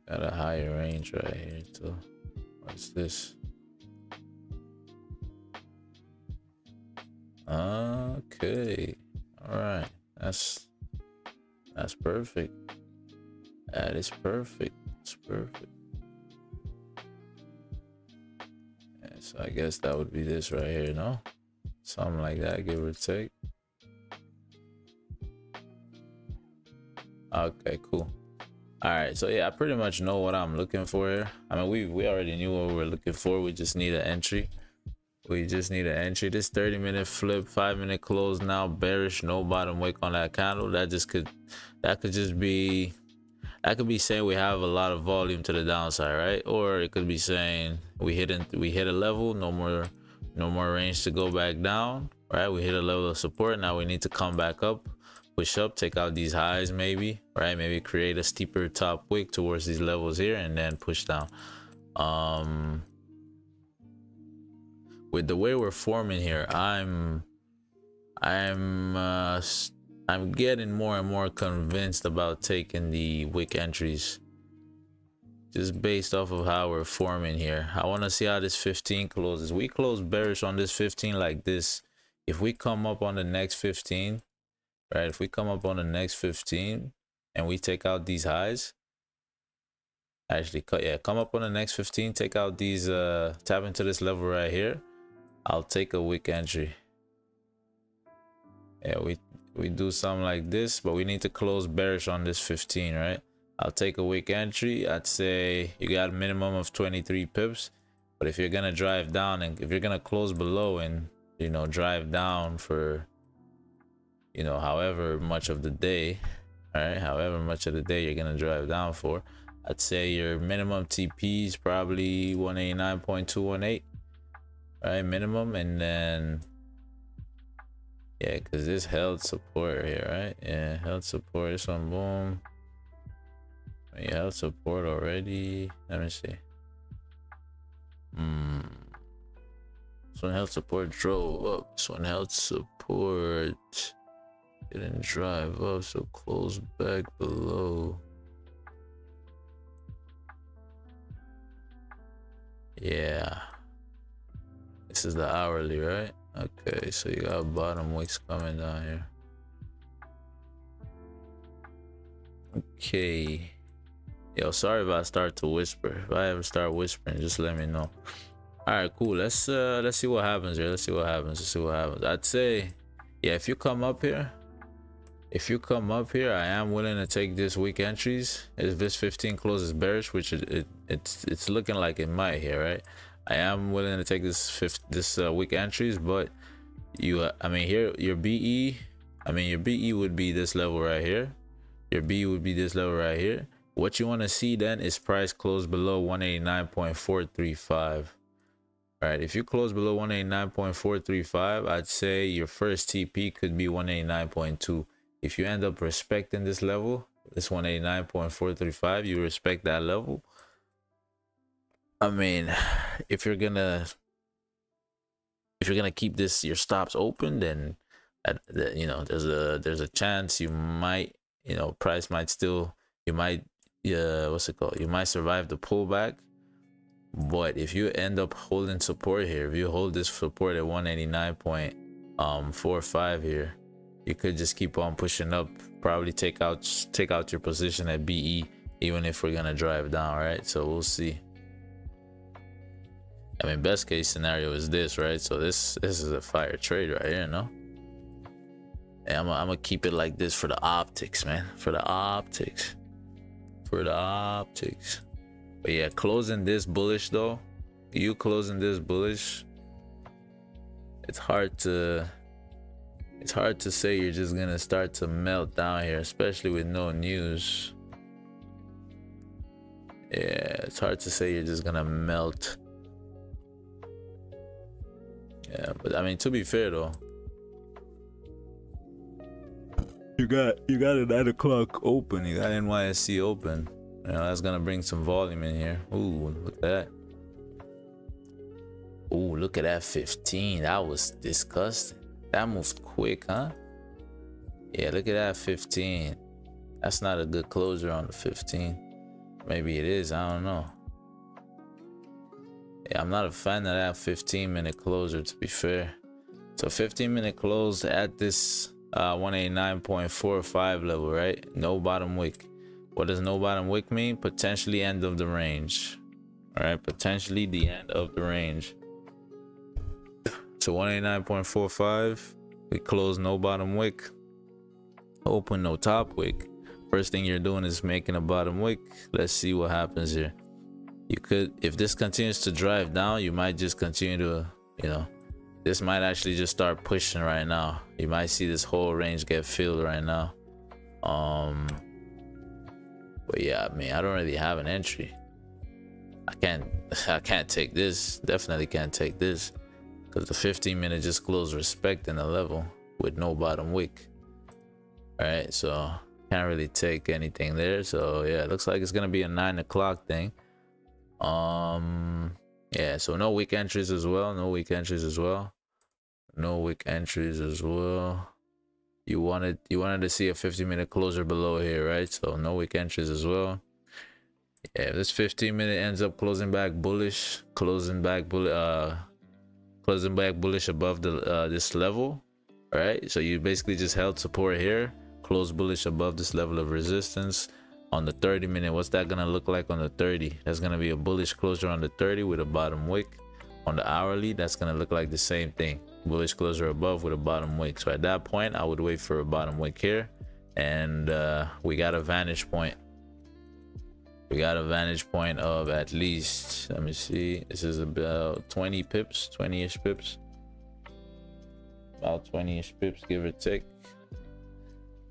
Got a higher range right here too. What's this? Okay. All right. That's perfect. That is perfect. It's perfect. Yeah, so I guess that would be this right here, no? Something like that, give or take. Okay, cool. All right, so yeah, I pretty much know what I'm looking for here. I mean, we already knew what we were looking for. We just need an entry. We just need an entry. This 30-minute flip, 5-minute close now, bearish, no bottom wick on that candle. That could be saying we have a lot of volume to the downside, right? Or it could be saying we hit a level, no more range to go back down, right? We hit a level of support, now we need to come back up, push up, take out these highs, maybe, right? Maybe create a steeper top wick towards these levels here and then push down. With the way we're forming here, I'm getting more and more convinced about taking the wick entries, just based off of how we're forming here. I want to see how this 15 closes. We close bearish on this 15 like this. If we come up on the next 15, right? If we come up on the next 15 and we take out these highs, actually, yeah, come up on the next 15, take out these, tap into this level right here. I'll take a wick entry. Yeah, we do something like this, but we need to close bearish on this 15, right? I'll take a wick entry. I'd say you got a minimum of 23 pips, but if you're gonna drive down and if you're gonna close below and, you know, drive down for, you know, however much of the day, all right, however much of the day you're gonna drive down for, I'd say your minimum TP is probably 189.218, right? Minimum. And then yeah, because this held support here, right? Yeah, held support. This one, boom. We held support already. Let me see. This one held support, drove up. This one held support, didn't drive up, so close back below. Yeah, this is the hourly, right? Okay, so you got bottom wicks coming down here. Okay. Yo, sorry if I start to whisper. If I ever start whispering, just let me know. All right, cool. Let's see what happens here. Let's see what happens. I'd say, yeah, if you come up here, I am willing to take this weak entries. If this 15 closes bearish, which it's looking like it might here, right? I am willing to take this weak entries, but I mean, here your BE would be this level right here. Your B would be this level right here. What you want to see then is price close below 189.435. Right, if you close below 189.435, I'd say your first TP could be 189.2. If you end up respecting this level, this 189.435, you respect that level. I mean, if you're gonna keep your stops open, then you know, there's a chance you might, you know, price might still, you might you might survive the pullback. But if you end up holding support here, if you hold this support at 189.45 here, you could just keep on pushing up, probably take out your position at BE, even if we're gonna drive down, right? So we'll see. I mean, best case scenario is this, right? So this is a fire trade right here, no? And I'm gonna keep it like this for the optics, man. For the optics. For the optics. But yeah, closing this bullish though. You closing this bullish. It's hard to say you're just gonna start to melt down here, especially with no news. Yeah, it's hard to say you're just gonna melt. Yeah, but I mean, to be fair though, you got a 9 o'clock open, you got NYSC open. You know, that's gonna bring some volume in here. Ooh, look at that. Ooh, look at that 15. That was disgusting. That moved quick, huh? Yeah, look at that 15. That's not a good closer on the 15. Maybe it is, I don't know. Yeah, I'm not a fan of that 15-minute closer, to be fair. So 15-minute close at this 189.45 level, right? No bottom wick. What does no bottom wick mean? Potentially end of the range. All right, potentially the end of the range. So 189.45, we close no bottom wick, open no top wick. First thing you're doing is making a bottom wick. Let's see what happens here. You could, if this continues to drive down, you might just continue to, you know, this might actually just start pushing right now. You might see this whole range get filled right now. But yeah, I mean, I don't really have an entry. I can't take this. Definitely can't take this, because the 15-minute just closed respecting the level with no bottom wick. All right, so can't really take anything there. So yeah, it looks like it's gonna be a 9 o'clock thing. Yeah, so no weak entries as well. No weak entries as well. No weak entries as well. You wanted to see a 50-minute closer below here, right? So no weak entries as well. Yeah, if this 15-minute ends up closing back bullish, closing back bullish above the this level, right? So you basically just held support here, close bullish above this level of resistance. On the 30-minute, what's that gonna look like on the 30? That's gonna be a bullish closure on the 30 with a bottom wick. On the hourly, that's gonna look like the same thing, bullish closure above with a bottom wick. So at that point, I would wait for a bottom wick here, and we got a vantage point. We got a vantage point of at least, let me see, this is about 20 pips, 20-ish pips, about 20-ish pips, give or take.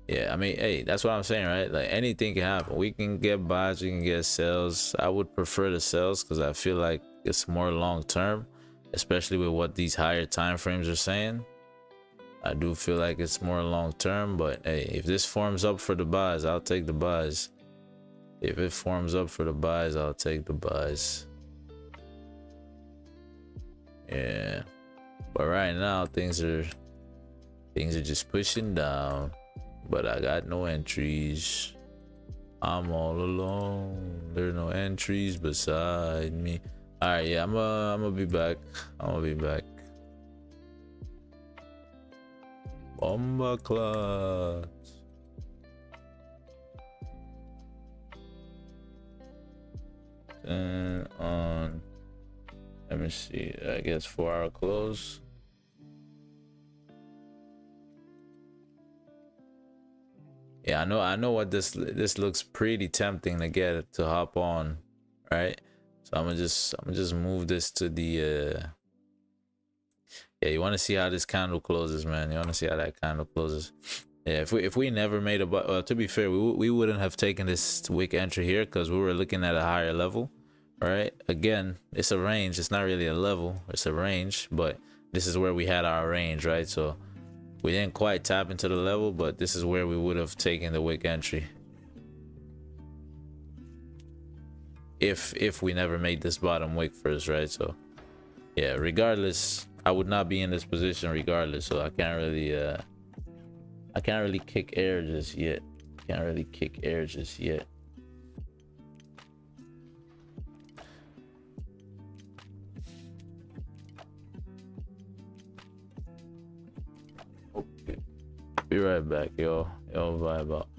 Yeah, I mean, hey, that's what I'm saying, right? Like, anything can happen. We can get buys, we can get sells. I would prefer the sells because I feel like it's more long term, especially with what these higher time frames are saying. I do feel like it's more long term, but hey, if this forms up for the buys, I'll take the buys. If it forms up for the buys, I'll take the buys. Yeah, but right now things are just pushing down. But I got no entries. I'm all alone. There are no entries beside me. All right, yeah, I'm gonna be back. Bomba clots. And on, let me see, I guess 4-hour close. Yeah, I know what this looks pretty tempting to get to hop on, right? So I'm gonna just move this to the yeah, you want to see how this candle closes, man. You want to see how that candle closes. Yeah, if we never made a to be fair, we wouldn't have taken this wick entry here because we were looking at a higher level, right? Again, it's a range, it's not really a level, it's a range, but this is where we had our range, right? So we didn't quite tap into the level, but this is where we would have taken the wick entry if we never made this bottom wick first, right? So yeah, regardless, I would not be in this position regardless, so I can't really kick air just yet. Be right back, yo. Yo, vibe out.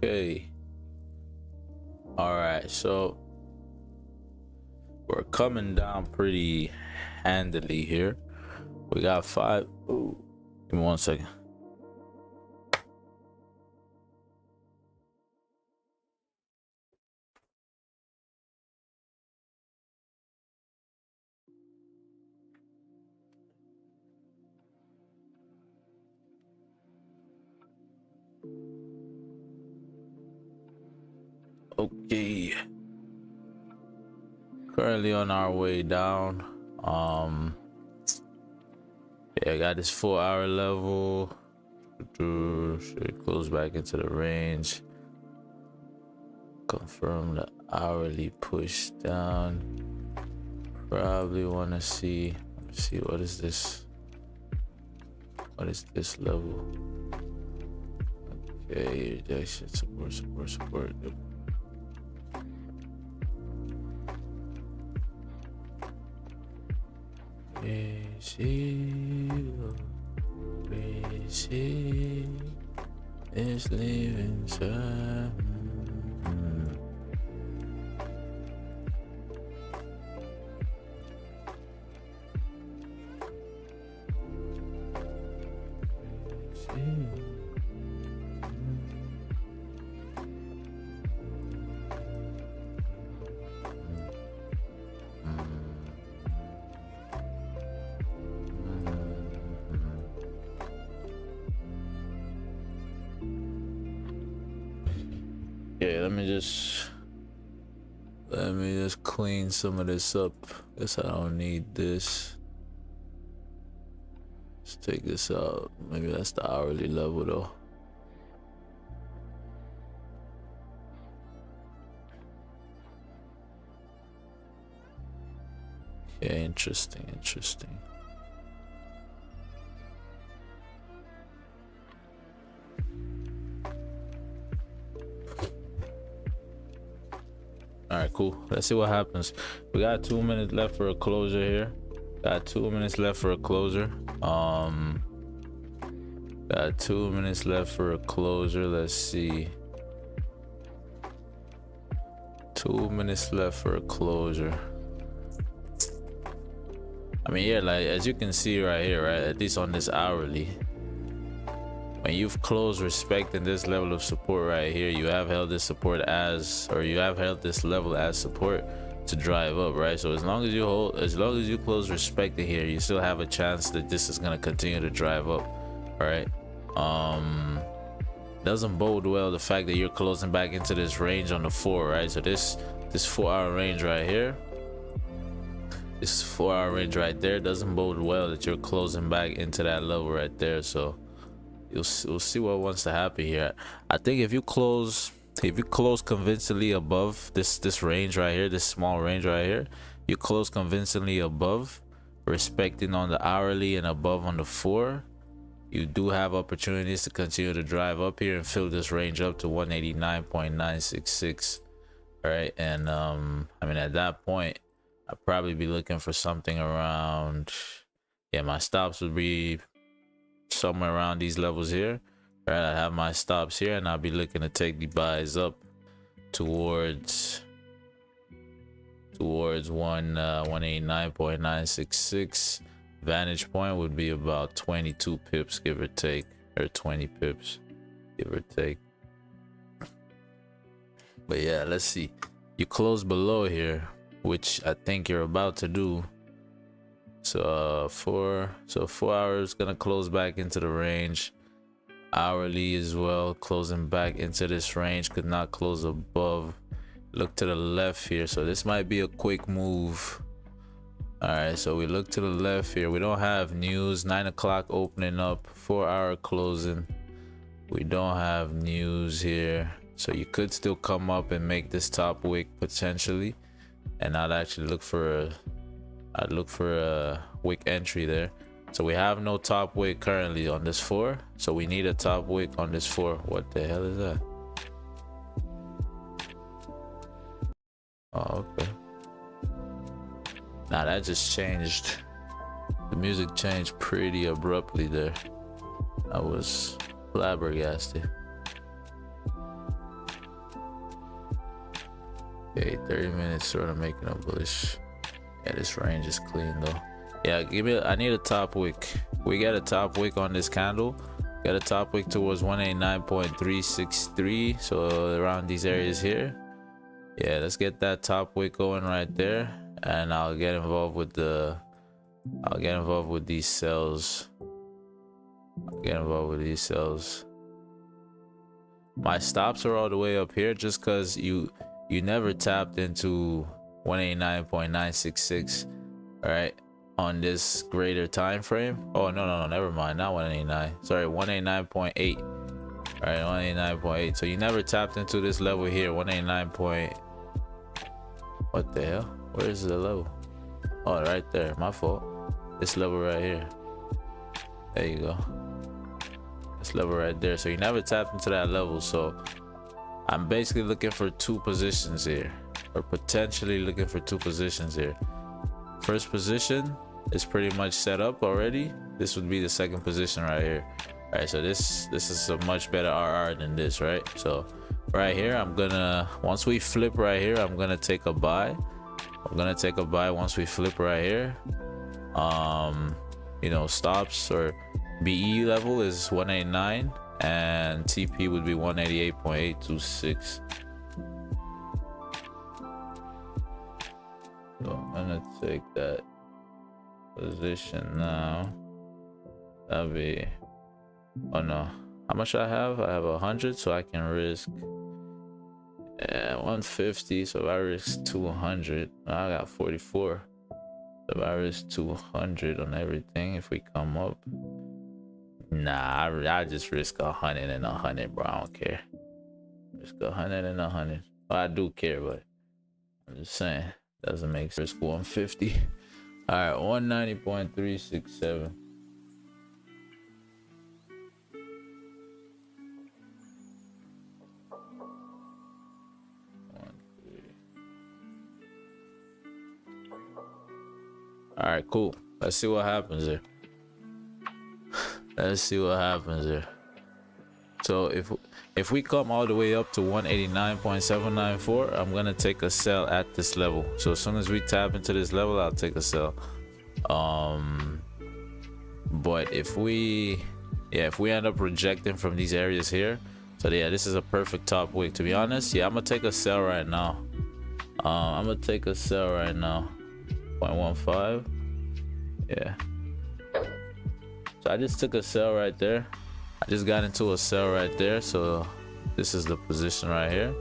Okay. All right, so we're coming down pretty handily here. We got 5. Ooh, give me 1 second. Okay, currently on our way down. Yeah, I got this 4-hour level. Should close back into the range. Confirm the hourly push down. Probably want to see. Let's see, what is this? What is this level? Okay, rejection, support. Crazy is leaving time. Yeah, let me just clean some of this up. Guess I don't need this. Let's take this out. Maybe that's the hourly level though. Yeah, interesting. All right, cool. Let's see what happens. We got 2 minutes left for a closure here. Got 2 minutes left for a closure. Got 2 minutes left for a closure. Let's see. 2 minutes left for a closure. I mean, yeah, like as you can see right here, right, at least on this hourly, when you've closed respecting this level of support right here, you have held this support as, or you have held this level as support to drive up, right? So as long as you close respecting here, you still have a chance that this is gonna continue to drive up, right? Doesn't bode well the fact that you're closing back into this range on the 4, right? So this 4-hour range right here, this 4-hour range right there doesn't bode well that you're closing back into that level right there. So we'll see what wants to happen here. I think if you close convincingly above this range right here, this small range right here, you close convincingly above, respecting on the hourly and above on the 4, you do have opportunities to continue to drive up here and fill this range up to 189.966. all right, and I mean, at that point I'd probably be looking for something around, yeah, my stops would be somewhere around these levels here, right? I have my stops here, and I'll be looking to take the buys up towards 189.966. vantage point would be about 22 pips, give or take, or 20 pips, give or take. But yeah, let's see. You close below here, which I think you're about to do. So 4 hours gonna close back into the range. Hourly as well, closing back into this range, could not close above. Look to the left here, so this might be a quick move. All right, so we look to the left here. We don't have news. 9 o'clock opening up, 4-hour closing. We don't have news here, so you could still come up and make this top wick potentially, and I'd actually look for a wick entry there. So we have no top wick currently on this 4, so we need a top wick on this 4. What the hell is that? Oh, okay. Nah, that just changed. The music changed pretty abruptly there. I was flabbergasted. 30 minutes sort of making a bullish. Yeah, this range is clean though. Yeah, I need a top wick. We get a top wick on this candle. Got a top wick towards 189.363, so around these areas here. Yeah, let's get that top wick going right there, and I'll get involved with these sells. My stops are all the way up here just because you never tapped into 189.966, all right, on this greater time frame. Oh no, never mind, not 189, sorry, 189.8. all right, 189.8. So you never tapped into this level here, 189 point, what the hell, where is the level? Oh, right there, my fault. This level right here, there you go, this level right there. So you never tapped into that level. So I'm basically looking for two positions here, or potentially looking for two positions here. First position is pretty much set up already. This would be the second position right here. All right, so this is a much better RR than this, right? So right here, I'm gonna, once we flip right here, I'm gonna take a buy. Once we flip right here. You know, stops or BE level is 189, and TP would be 188.826. So I'm gonna take that position now. That'll be, oh no, how much I have 100, so I can risk 150. So if I risk 200, I got 44. So if I risk 200 on everything, if we come up, nah, I just risk 100 and 100, bro. I don't care. Risk 100 and 100. Well, I do care, but I'm just saying, doesn't make sense. Risk 150. All right, 190.367. All right, cool. Let's see what happens there. So if we come all the way up to 189.794, I'm gonna take a sell at this level. So as soon as we tap into this level, I'll take a sell. But if we end up rejecting from these areas here, so yeah, this is a perfect top wick. To be honest, yeah, I'm gonna take a sell right now. 0.15. Yeah, so I just took a sell right there. I just got into a sell right there. So this is the position right here.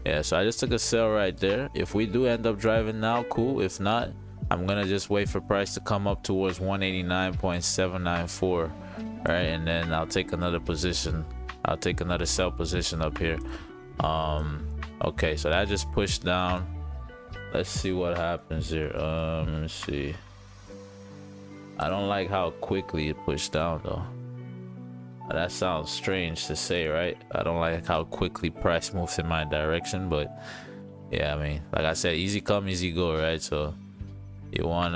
Yeah, so I just took a sell right there. If we do end up driving now, cool. If not, I'm gonna just wait for price to come up towards 189.794, right, and then I'll take another position. I'll take another sell position up here. Okay, so that just pushed down. Let's see what happens here. Let me see. I don't like how quickly it pushed down though. That sounds strange to say, right? I don't like how quickly price moves in my direction, but yeah, I mean, like I said, easy come, easy go, right? So you want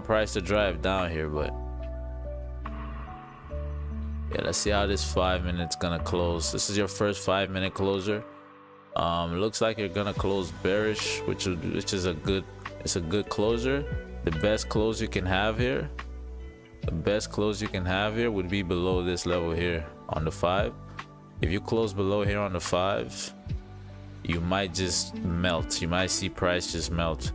price to drive down here, but yeah, let's see how this 5 minutes gonna close. This is your first 5 minute closer. Looks like you're gonna close bearish, which is a good closer. The best close you can have here, would be below this level here on the 5. If you close below here on the 5, you might just melt. You might see price just melt,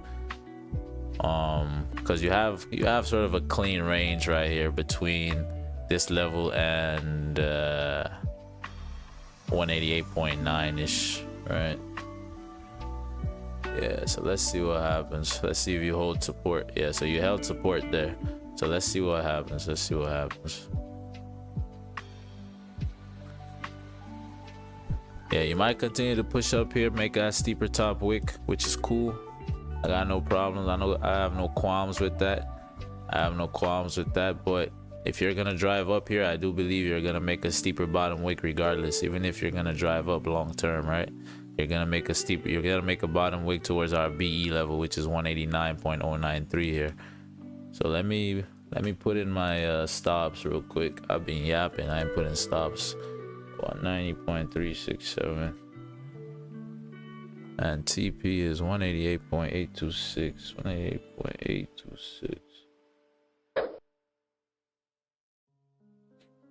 because you have sort of a clean range right here between this level and 188.9 ish, right? Yeah, so let's see what happens. Let's see if you hold support. Yeah, so you held support there. So let's see what happens. Yeah, you might continue to push up here, make a steeper top wick, which is cool. I got no problems. I have no qualms with that. But if you're gonna drive up here, I do believe you're gonna make a steeper bottom wick regardless. Even if you're gonna drive up long term, right? You're gonna make a bottom wick towards our BE level, which is 189.093 here. So let me put in my stops real quick. I've been yapping. I ain't putting stops. 190.367. And TP is 188.826. 188.826.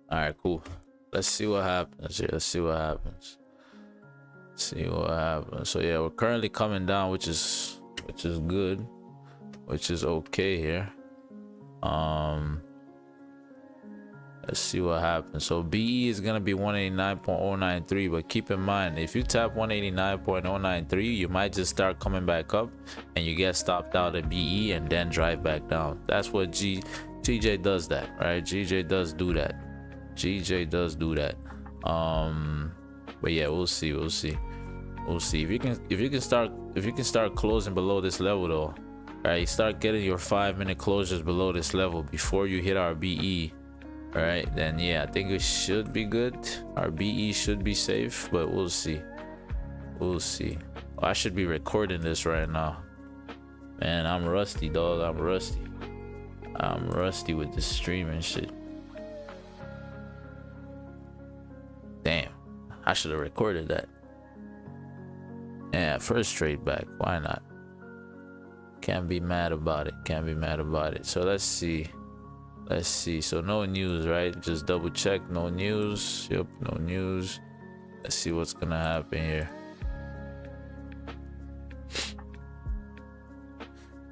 All right, cool. Let's see what happens here. Let's see what happens. See what happens. So yeah, we're currently coming down, which is good, which is okay here. Let's see what happens. So BE is gonna be 189.093, but keep in mind, if you tap 189.093, you might just start coming back up and you get stopped out at BE and then drive back down. That's what GJ does that, right? GJ does do that. GJ does do that. But yeah, we'll see. If you can start closing below this level though, right? Start getting your 5-minute closures below this level before you hit our BE. All right, then yeah, I think it should be good. Our BE should be safe, but we'll see. Oh, I should be recording this right now. Man, I'm rusty, dog. I'm rusty with the stream and shit. Damn, I should have recorded that. Yeah, first trade back. Why not? Can't be mad about it. So let's see. So no news, right? Just double check. No news. Yep, no news. Let's see what's gonna happen here.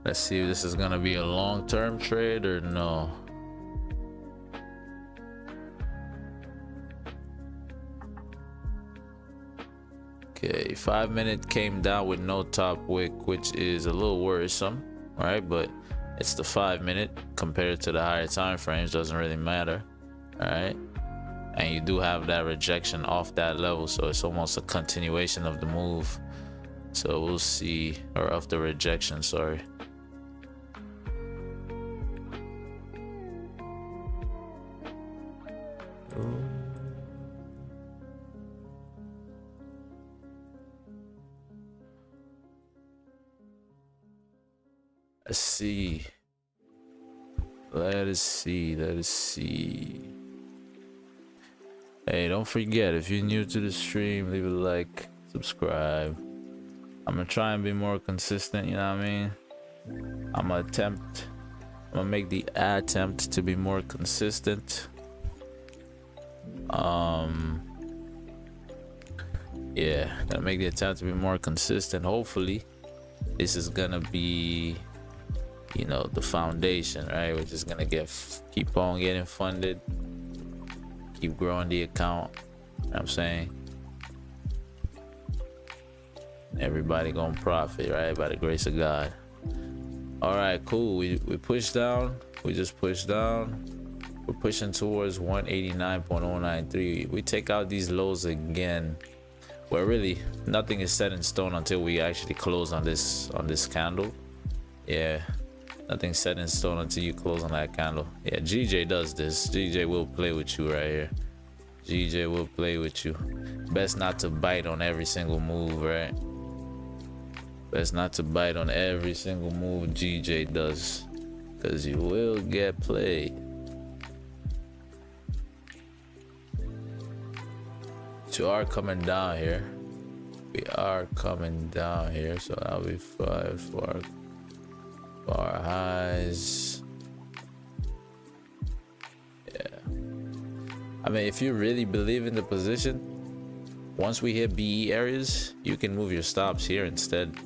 Let's see if this is gonna be a long-term trade or no. Okay, 5-minute came down with no top wick, which is a little worrisome, right? But it's the 5-minute compared to the higher time frames, doesn't really matter. All right, and you do have that rejection off that level, so it's almost a continuation of the move. So we'll see, or of the rejection, sorry. Let's see. Let us see. Hey, don't forget, if you're new to the stream, leave a like, subscribe. I'm gonna try and be more consistent, you know what I mean? I'm gonna make the attempt to be more consistent. Yeah, gonna make the attempt to be more consistent. Hopefully this is gonna be, you know, the foundation, right? We're just gonna keep on getting funded, keep growing the account, you know what I'm saying? Everybody gonna profit, right? By the grace of God. All right, cool. We pushed down. We just pushed down. We're pushing towards 189.093. We take out these lows again. Well, really, nothing is set in stone until we actually close on this candle. Yeah, nothing's set in stone until you close on that candle. Yeah, GJ does this. GJ will play with you right here. GJ will play with you. Best not to bite on every single move, right? Best not to bite on every single move GJ does, because you will get played. So we are coming down here. So that'll be 5 for our highs. Yeah, I mean, if you really believe in the position, once we hit BE areas, you can move your stops here instead.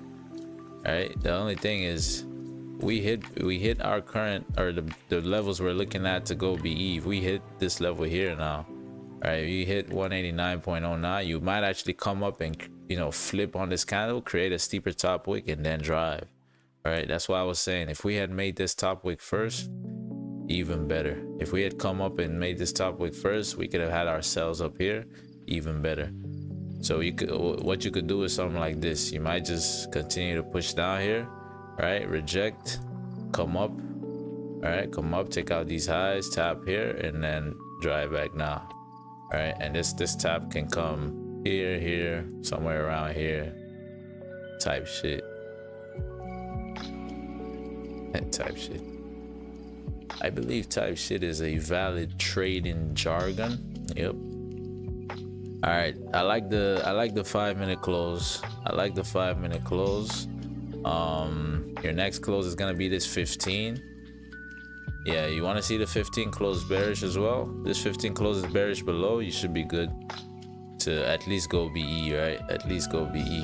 All right, the only thing is we hit our current, or the levels we're looking at to go BE. If we hit this level here now, all right, you hit 189.09, you might actually come up and, you know, flip on this candle, create a steeper top wick, and then drive. All right, that's why I was saying, if we had made this top wick first, even better. If we had come up and made this top wick first, we could have had our sells up here, even better. So what you could do is something like this. You might just continue to push down here, right? Reject, come up, all right, come up, take out these highs, tap here, and then drive back now. All right, and this tap can come here, somewhere around here, type shit. Type shit. I believe type shit is a valid trading jargon. Yep. All right, I like the 5-minute close. I like the 5-minute close. Your next close is gonna be this 15. Yeah, you want to see the 15 close bearish as well. This 15 closes bearish below, you should be good to at least go BE, right? At least go BE.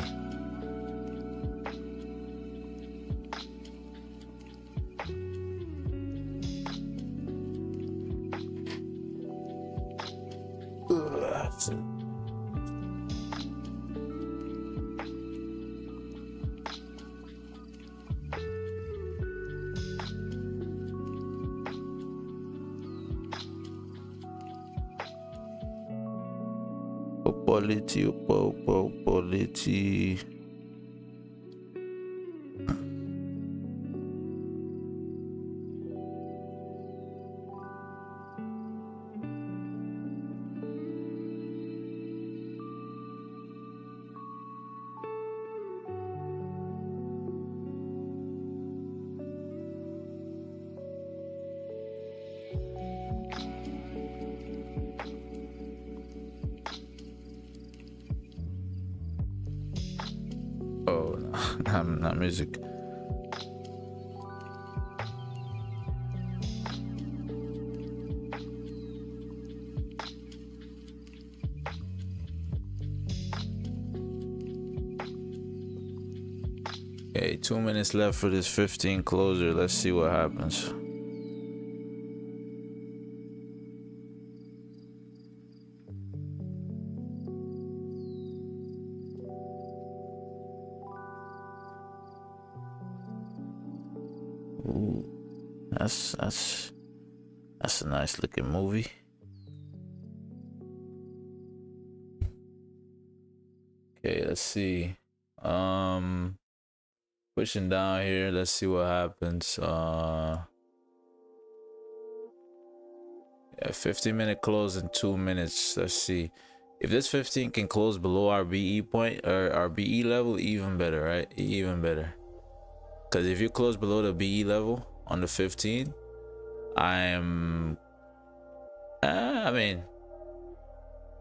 Quality. Oh, no, not music. Okay, 2 minutes left for this 15 closer. Let's see what happens. Ooh, that's a nice looking movie. Okay, let's see. Pushing down here. Let's see what happens. Yeah, 15-minute close in 2 minutes. Let's see if this 15 can close below our BE point or our BE level. Even better, right? Even better. Because if you close below the BE level on the 15, I mean,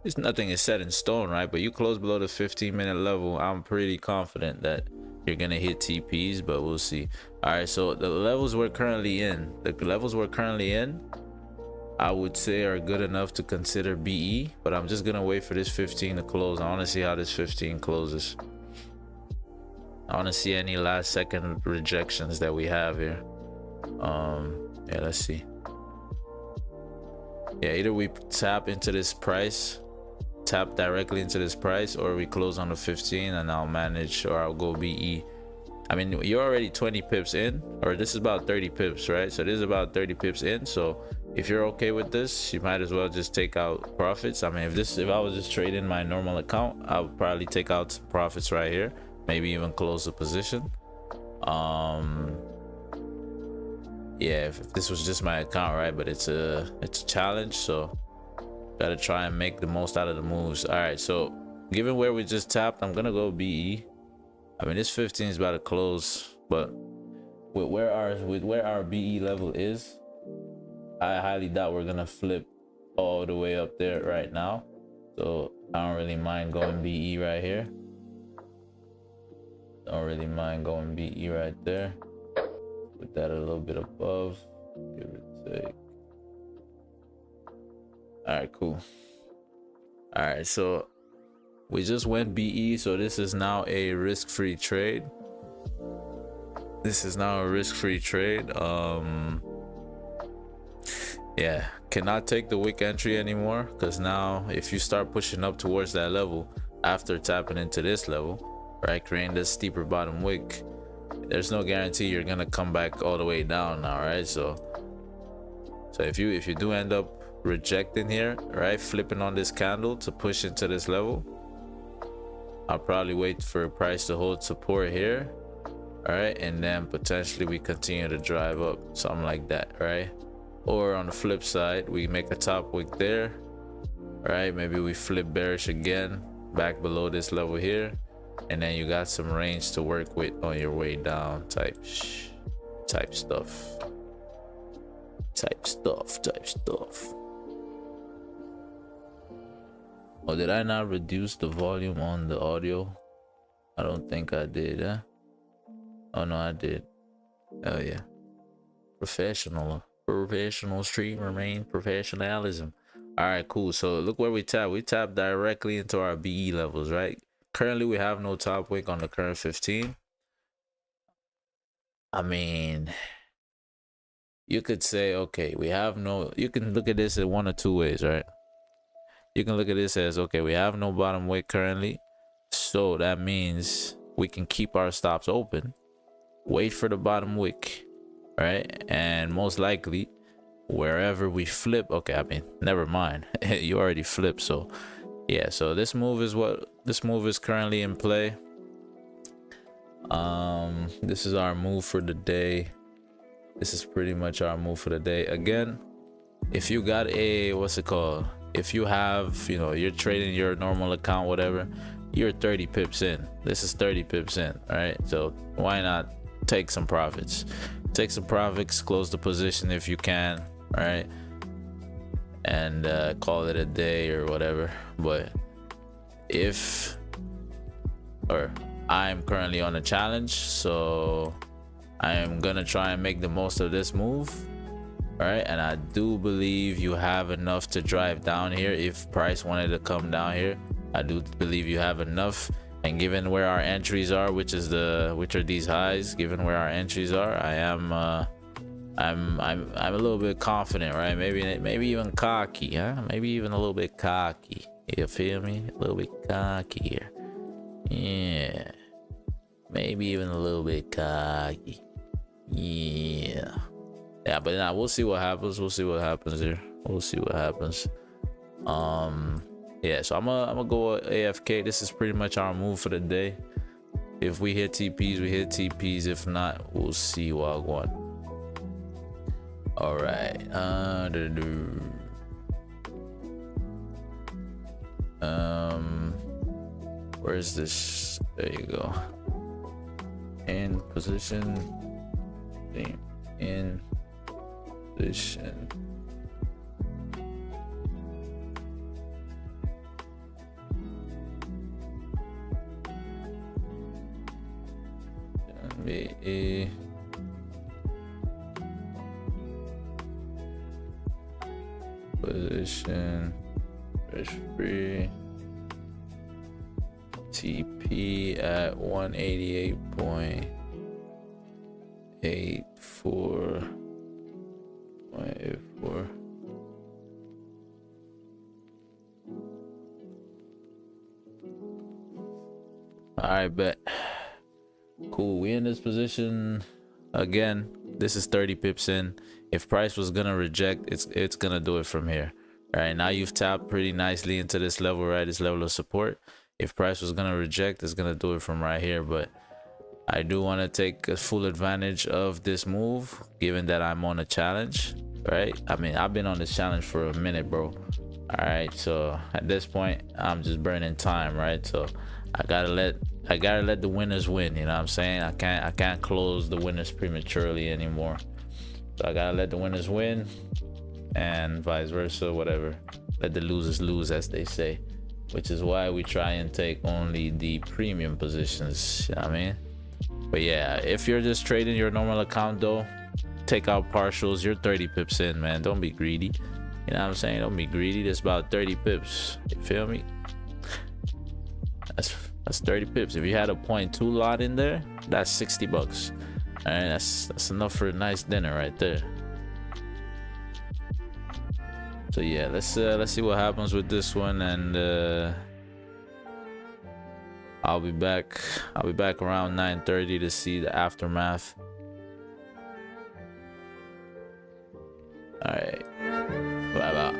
it's nothing is set in stone, right? But you close below the 15-minute level, I'm pretty confident that you're gonna hit TPs, but we'll see. All right, so the levels we're currently in, I would say are good enough to consider BE, but I'm just gonna wait for this 15 to close. I want to see how this 15 closes. I want to see any last second rejections that we have here. Yeah, let's see. Yeah, either we tap into this price, tap directly into this price, or we close on the 15 and I'll manage, or I'll go BE. I mean, you're already 20 pips in, or this is about 30 pips, right? So this is about 30 pips in. So if you're okay with this, you might as well just take out profits. I mean, if I was just trading my normal account, I would probably take out some profits right here, maybe even close the position. Yeah, if this was just my account, right? But it's a challenge, so gotta try and make the most out of the moves. All right, so given where we just tapped, I'm gonna go BE. I mean, this 15 is about to close, but with where our BE level is, I highly doubt we're gonna flip all the way up there right now. So I don't really mind going BE right here. Don't really mind going BE right there. Put that a little bit above, give or take. All right, cool. All right, so we just went BE, so this is now a risk-free trade. Yeah, cannot take the wick entry anymore, because now if you start pushing up towards that level after tapping into this level, right, creating this steeper bottom wick, there's no guarantee you're gonna come back all the way down now, right? So if you do end up rejecting here, right, flipping on this candle to push into this level, I'll probably wait for a price to hold support here, all right, and then potentially we continue to drive up, something like that, right? Or on the flip side, we make a top wick there, right? Maybe we flip bearish again back below this level here, and then you got some range to work with on your way down, type stuff. Oh, did I not reduce the volume on the audio? I don't think I did, huh? Oh no, I did. Oh yeah. Professional streamer, man. Professionalism. All right, cool. So look where we tap. We tap directly into our BE levels, right? Currently, we have no top wick on the current 15. I mean, you could say, okay, we have no, you can look at this in one or two ways, right? You can look at this as, okay, we have no bottom wick currently. So that means we can keep our stops open, wait for the bottom wick, right? And most likely, wherever we flip, okay, I mean, never mind. You already flipped, so yeah. So this move is currently in play. This is our move for the day. This is pretty much our move for the day. Again, if you got a, what's it called, if you have, you know, you're trading your normal account, whatever, you're 30 pips in. This is 30 pips in, right? So why not take some profits? Take some profits, close the position if you can, right? And call it a day or whatever. But if, or I'm currently on a challenge, so I am gonna try and make the most of this move. All right, and I do believe you have enough to drive down here. If price wanted to come down here, I do believe you have enough. And given where our entries are, which are these highs, given where our entries are, I'm a little bit confident, right? Maybe even cocky, huh? Maybe even a little bit cocky. You feel me? A little bit cocky here. Yeah. Maybe even a little bit cocky. Yeah. Yeah, but now we'll see what happens. We'll see what happens here. We'll see what happens. Yeah, so I'm gonna go AFK. This is pretty much our move for the day. If we hit TPs, we hit TPs. If not, we'll see Wagwan. All right. Where's this? There you go. In position. In position. A position free TP at 188.84. All right, bet. Cool, we in this position again. This is 30 pips in. If price was gonna reject, it's gonna do it from here. All right, now you've tapped pretty nicely into this level, right? This level of support. If price was gonna reject, it's gonna do it from right here. But I do want to take a full advantage of this move, given that I'm on a challenge, right? I mean, I've been on this challenge for a minute, bro. All right, so at this point, I'm just burning time, right? So I gotta let the winners win. You know what I'm saying? I can't close the winners prematurely anymore. So I gotta let the winners win, and vice versa, whatever. Let the losers lose, as they say. Which is why we try and take only the premium positions. You know what I mean? But yeah, if you're just trading your normal account though, take out partials. You're 30 pips in, man. Don't be greedy. You know what I'm saying? Don't be greedy. There's about 30 pips. You feel me? That's 30 pips. If you had a 0.2 lot in there, that's 60 bucks. All right, that's enough for a nice dinner right there. So yeah, let's see what happens with this one, and I'll be back around 9:30 to see the aftermath. All right, bye.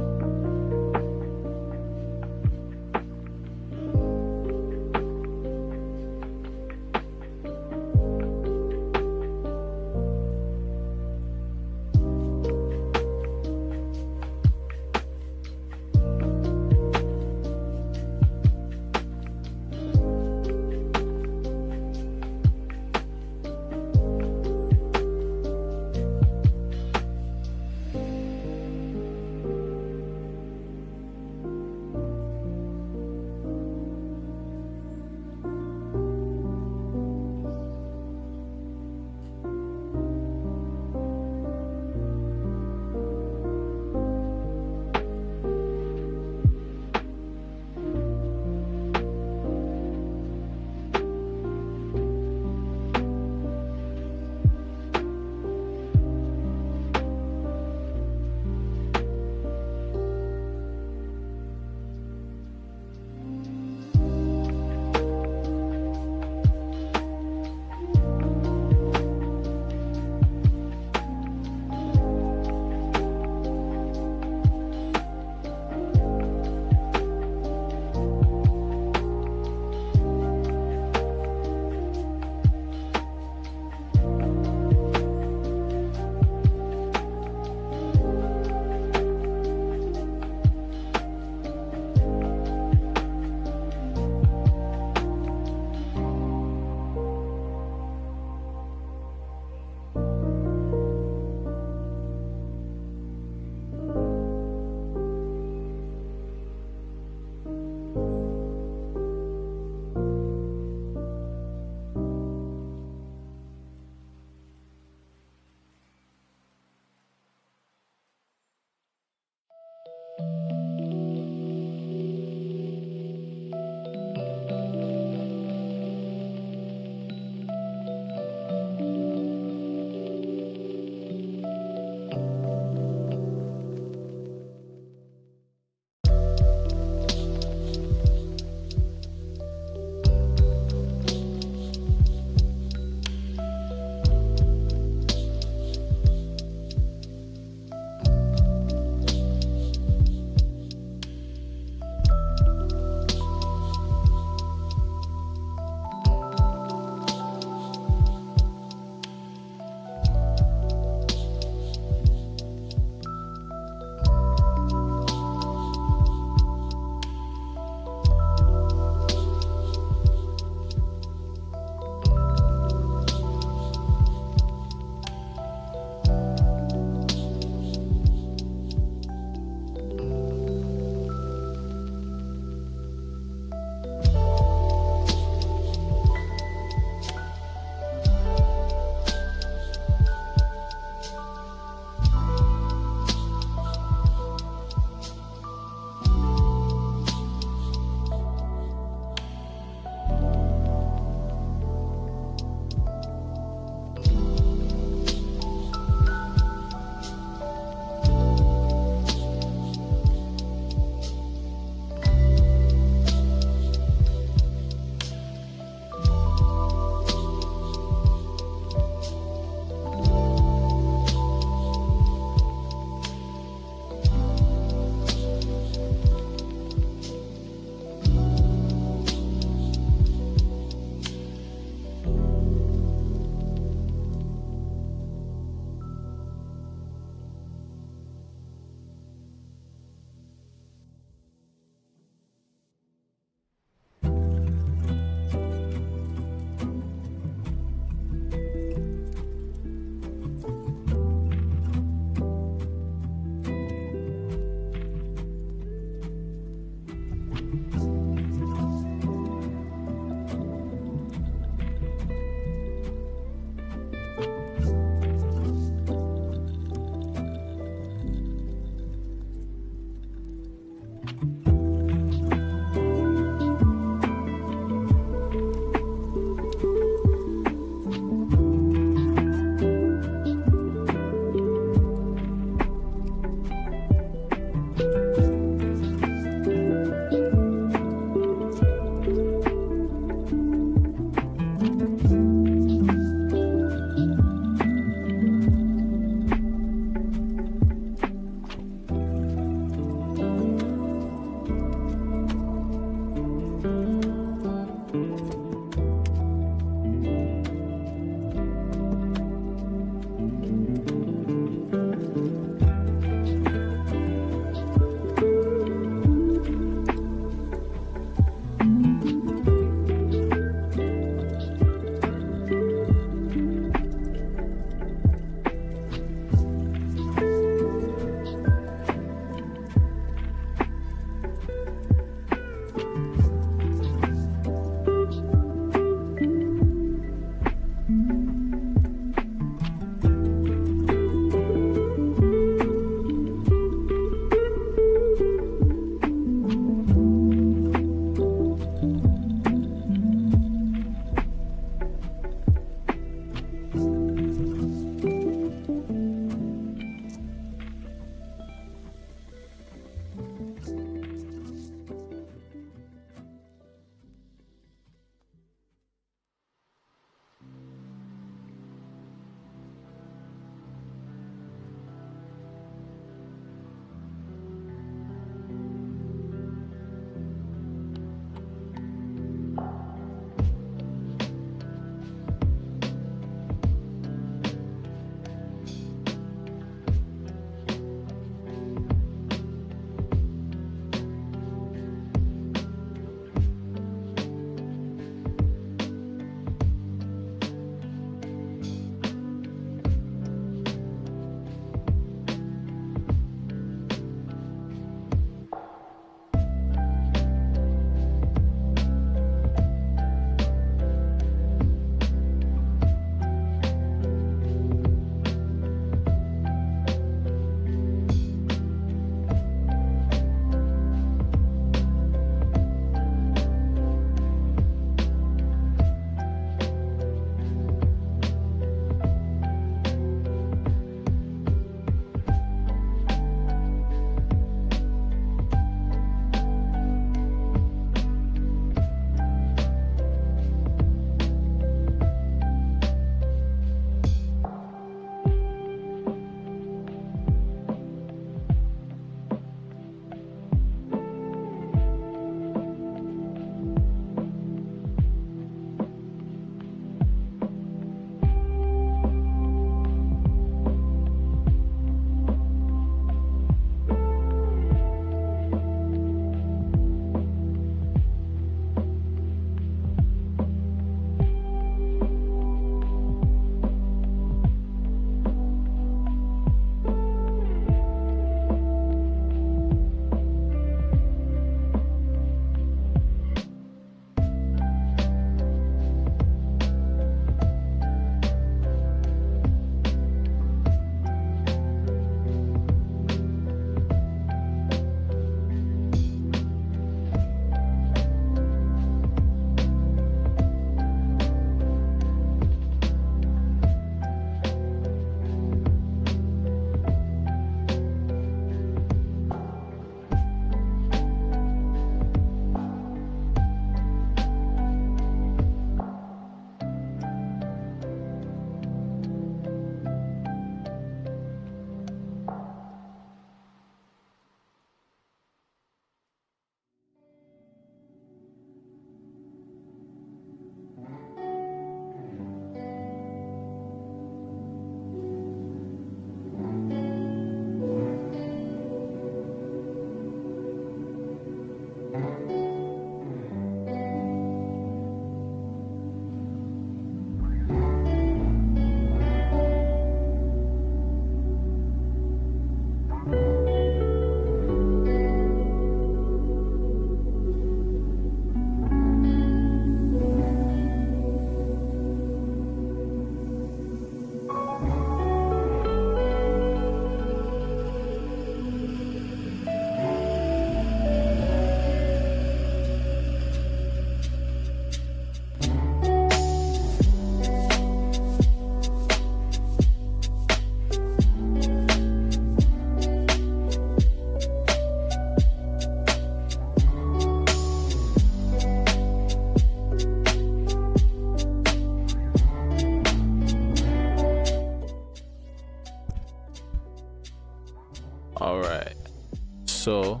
so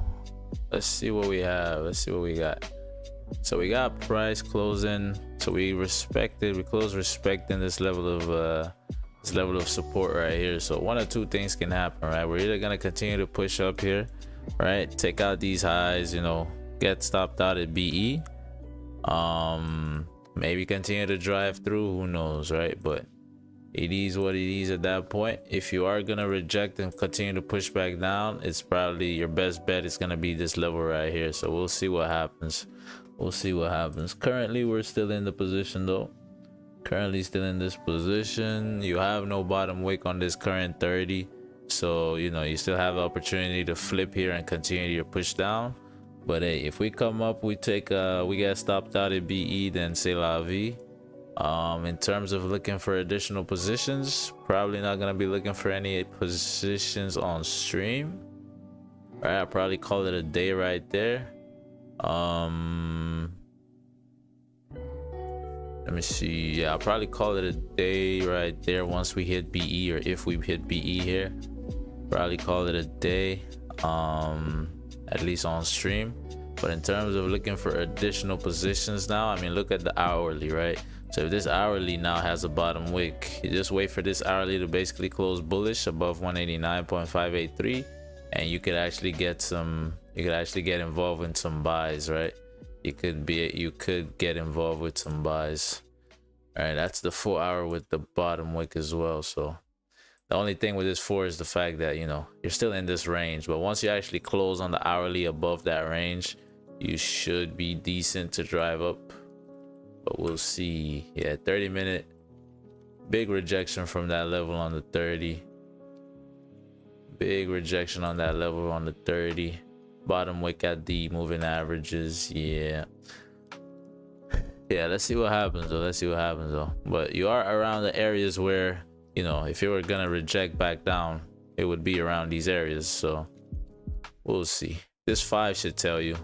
let's see what we have. Let's see what we got. So we got price closing. So we close respecting this level of support right here. So one or two things can happen, right? We're either gonna continue to push up here, right? Take out these highs, you know, get stopped out at BE. Maybe continue to drive through, who knows, right? But it is what it is at that point. If you are gonna reject and continue to push back down, it's probably your best bet is gonna be this level right here. So we'll see what happens. We'll see what happens. Currently we're still in the position though. Currently still in this position. You have no bottom wick on this current 30, so you know you still have the opportunity to flip here and continue your push down. But hey, if we come up, we get stopped out at BE, then c'est la vie. In terms of looking for additional positions, probably not gonna be looking for any positions on stream. All right, I'll probably call it a day right there. Let me see. Yeah, I'll probably call it a day right there once we hit BE, or if we hit BE here, probably call it a day, at least on stream. But in terms of looking for additional positions now, I mean, look at the hourly, right? So if this hourly now has a bottom wick, you just wait for this hourly to basically close bullish above 189.583, and you could actually get involved in some buys, right? You could get involved with some buys. All right, that's the 4 hour with the bottom wick as well. So the only thing with this 4 is the fact that, you know, you're still in this range, but once you actually close on the hourly above that range, you should be decent to drive up. But we'll see. Yeah, 30-minute, big rejection from that level on the 30. Big rejection on that level on the 30. Bottom wick at the moving averages. Yeah, let's see what happens though. But you are around the areas where, you know, if you were gonna reject back down, it would be around these areas. So we'll see. This 5 should tell you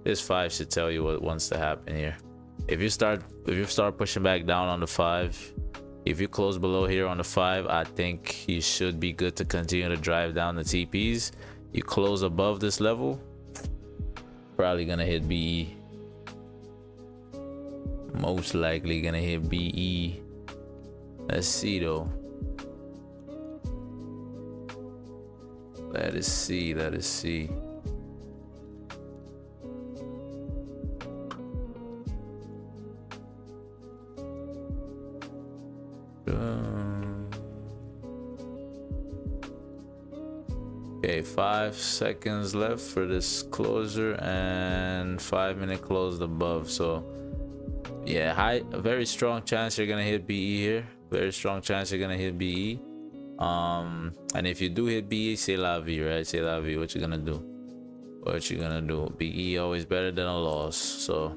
what wants to happen here. If you start pushing back down on the 5, if you close below here on the 5, I think you should be good to continue to drive down the TPs. You close above this level, probably gonna hit BE. Most likely gonna hit BE. Let's see though. Let us see. Okay, 5 seconds left for this closure and 5-minute closed above. So yeah, a very strong chance you're gonna hit BE here. Very strong chance you're gonna hit BE. And if you do hit BE, c'est la vie, right? C'est la vie. What you gonna do? BE always better than a loss. So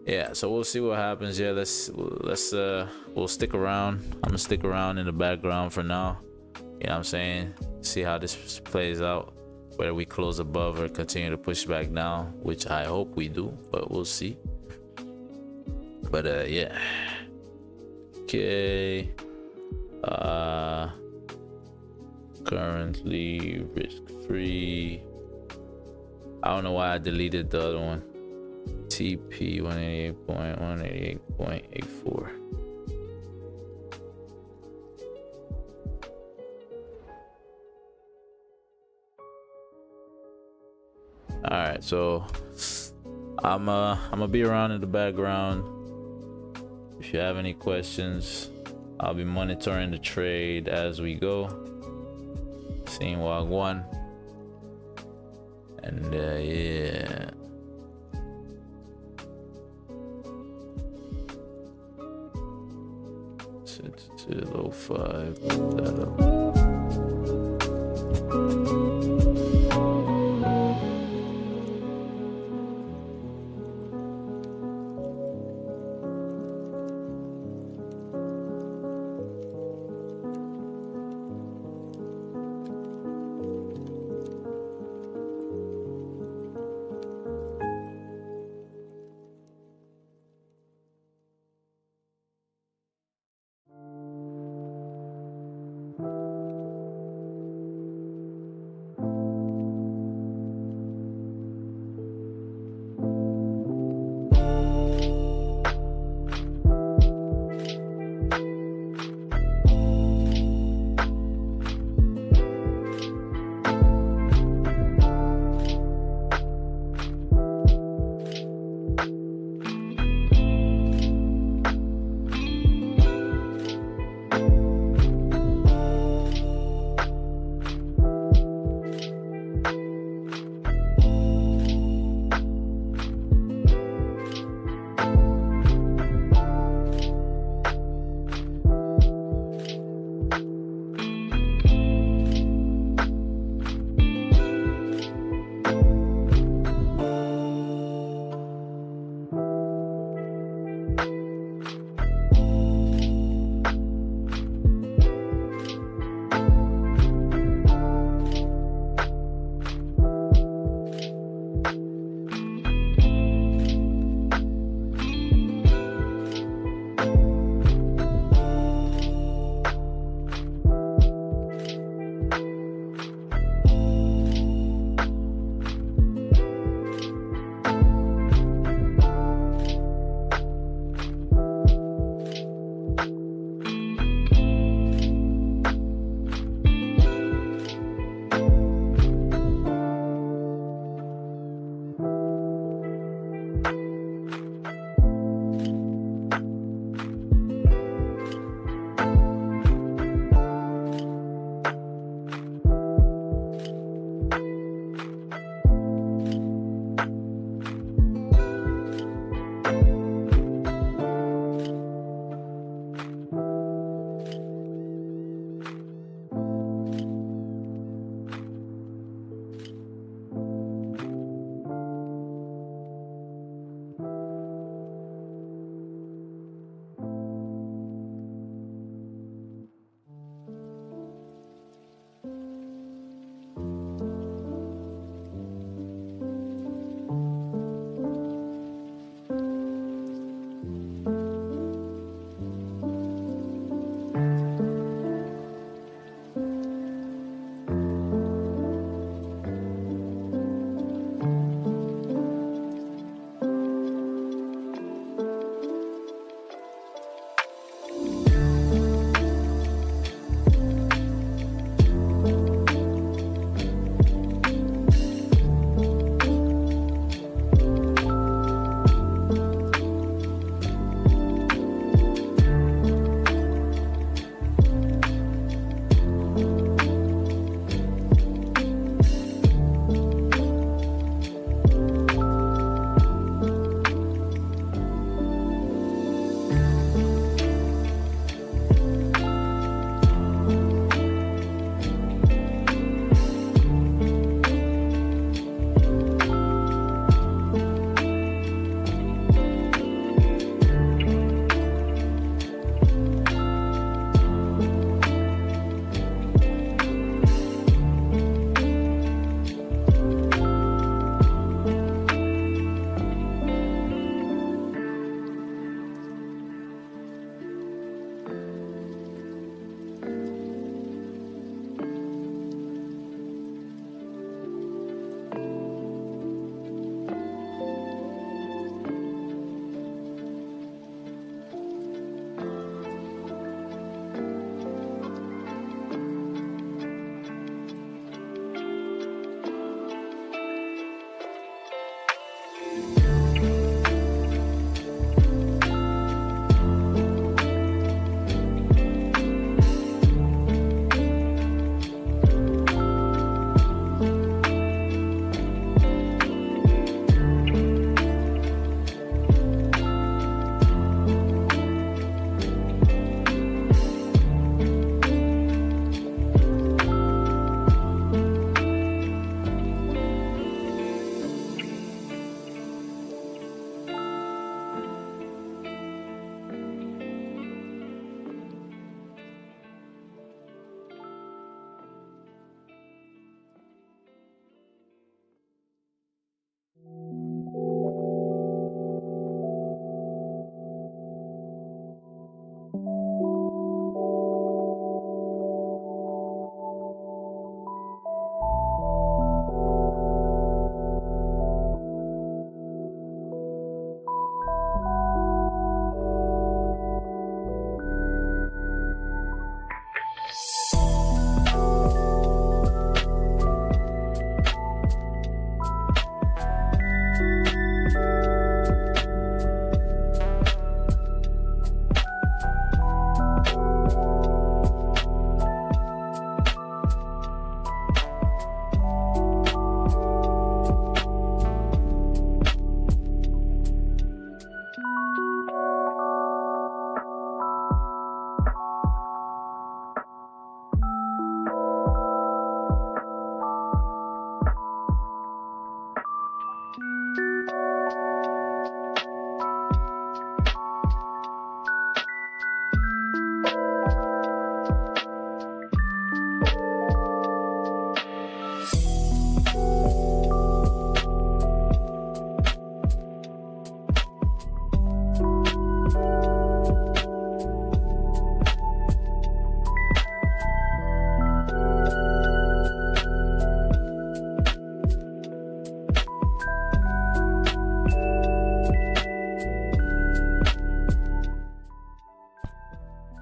yeah, so we'll see what happens. Yeah, we'll stick around. I'm gonna stick around in the background for now. You know what I'm saying? See how this plays out, whether we close above or continue to push back down, which I hope we do, but we'll see. But yeah. Okay. Currently risk free. I don't know why I deleted the other one. TP 188.188.84. All right, so I'm gonna be around in the background. If you have any questions, I'll be monitoring the trade as we go, seeing Wagwan. And yeah, set to Lofi, put that up.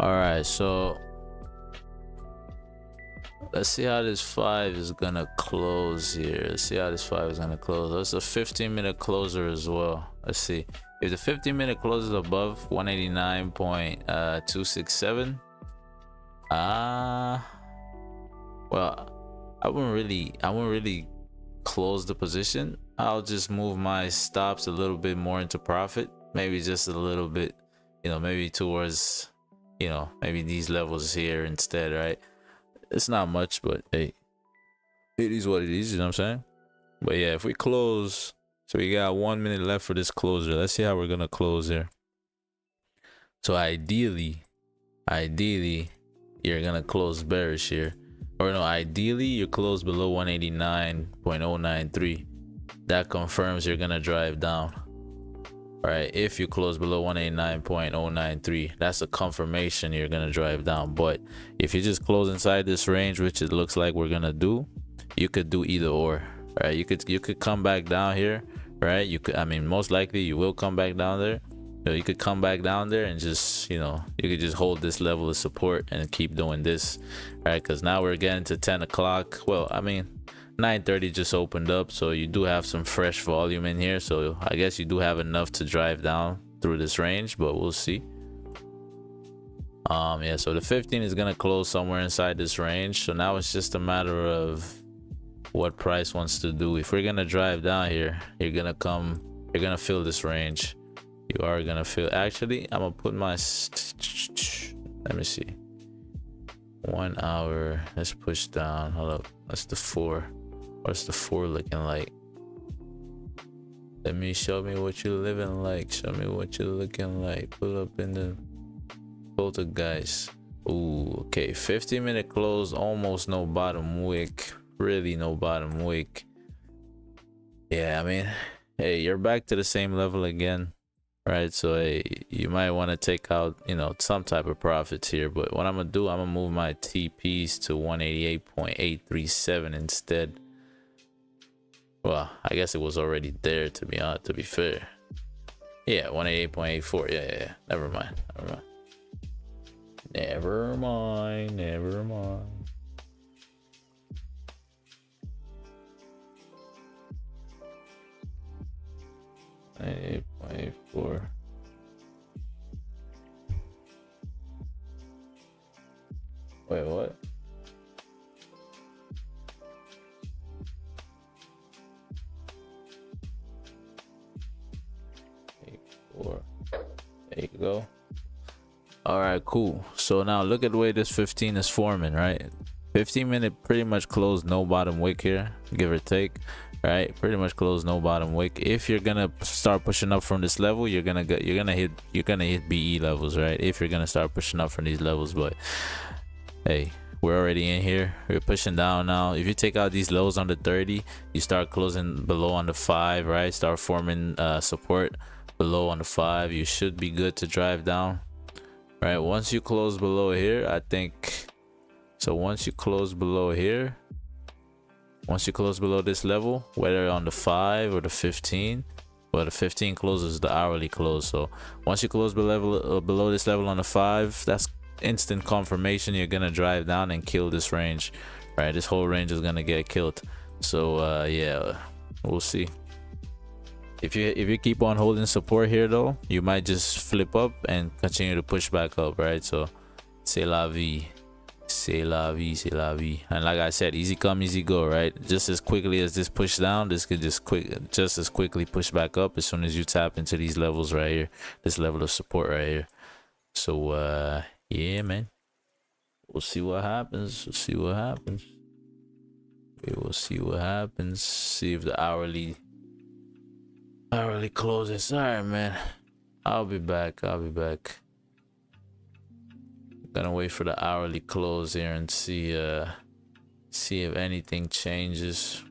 All right, so let's see how this 5 is gonna close here. Let's see how this 5 is gonna close. That's a 15-minute closer as well. Let's see if the 15-minute closes above 189.267. Well, I wouldn't really close the position. I'll just move my stops a little bit more into profit, maybe just a little bit, you know, maybe towards, you know, maybe these levels here instead, right? It's not much, but hey, it is what it is, you know what I'm saying? But yeah, if we close, so we got 1 minute left for this closer. Let's see how we're gonna close here. So ideally you're gonna close bearish here, or no, ideally you close below 189.093. that confirms you're gonna drive down. All right, if you close below 189.093, that's a confirmation you're gonna drive down. But if you just close inside this range, which it looks like we're gonna do, you could do either or. Right, you could come back down here, right? You could, I mean, most likely you will come back down there. You could come back down there and just, you know, you could just hold this level of support and keep doing this, right? Because now we're getting to 10 o'clock. Well, I mean, 9:30 just opened up, so you do have some fresh volume in here, so I guess you do have enough to drive down through this range, but we'll see. Yeah, so the 15 is gonna close somewhere inside this range, so now it's just a matter of what price wants to do. If we're gonna drive down here, you're gonna fill this range. You are gonna fill. Actually, I'm gonna put my let me see, 1 hour. Let's push down. Hold up, that's the 4. What's the 4 looking like? Show me what you're living like. Show me what you're looking like. Pull up in the poltergeist. Ooh, okay. 15-minute close, almost no bottom wick. Really no bottom wick. Yeah, I mean, hey, you're back to the same level again, right? So hey, you might want to take out, you know, some type of profits here. But what I'm gonna do, I'm gonna move my TPs to 188.837 instead. Well, I guess it was already there, to be honest, to be fair. Yeah, 188.84. Yeah. Never mind. Never mind. 98.84. Wait, what? There you go. All right, cool. So now look at the way this 15 is forming, right? 15-minute pretty much closed, no bottom wick here, give or take. Right, pretty much close, no bottom wick. If you're gonna start pushing up from this level, you're gonna hit BE levels, right? If you're gonna start pushing up from these levels, but hey, we're already in here. We're pushing down now. If you take out these lows on the 30, you start closing below on the 5, right? Start forming support below on the 5. You should be good to drive down, right? Once you close below here, I think so. Once you close below here, once you close below this level, whether on the 5 or the 15, well, the 15 closes the hourly close. So once you close below this level on the 5, that's instant confirmation you're gonna drive down and kill this range, right? This whole range is gonna get killed. So yeah, we'll see. If you keep on holding support here though, you might just flip up and continue to push back up, right? So c'est la vie. C'est la vie, c'est la vie. And like I said, easy come, easy go, right? Just as quickly as this push down, this could just as quickly push back up as soon as you tap into these levels right here, this level of support right here. So yeah, man, we'll see what happens. We will see what happens. See if the hourly closes. All right, man, I'll be back. Gonna wait for the hourly close here and see if anything changes.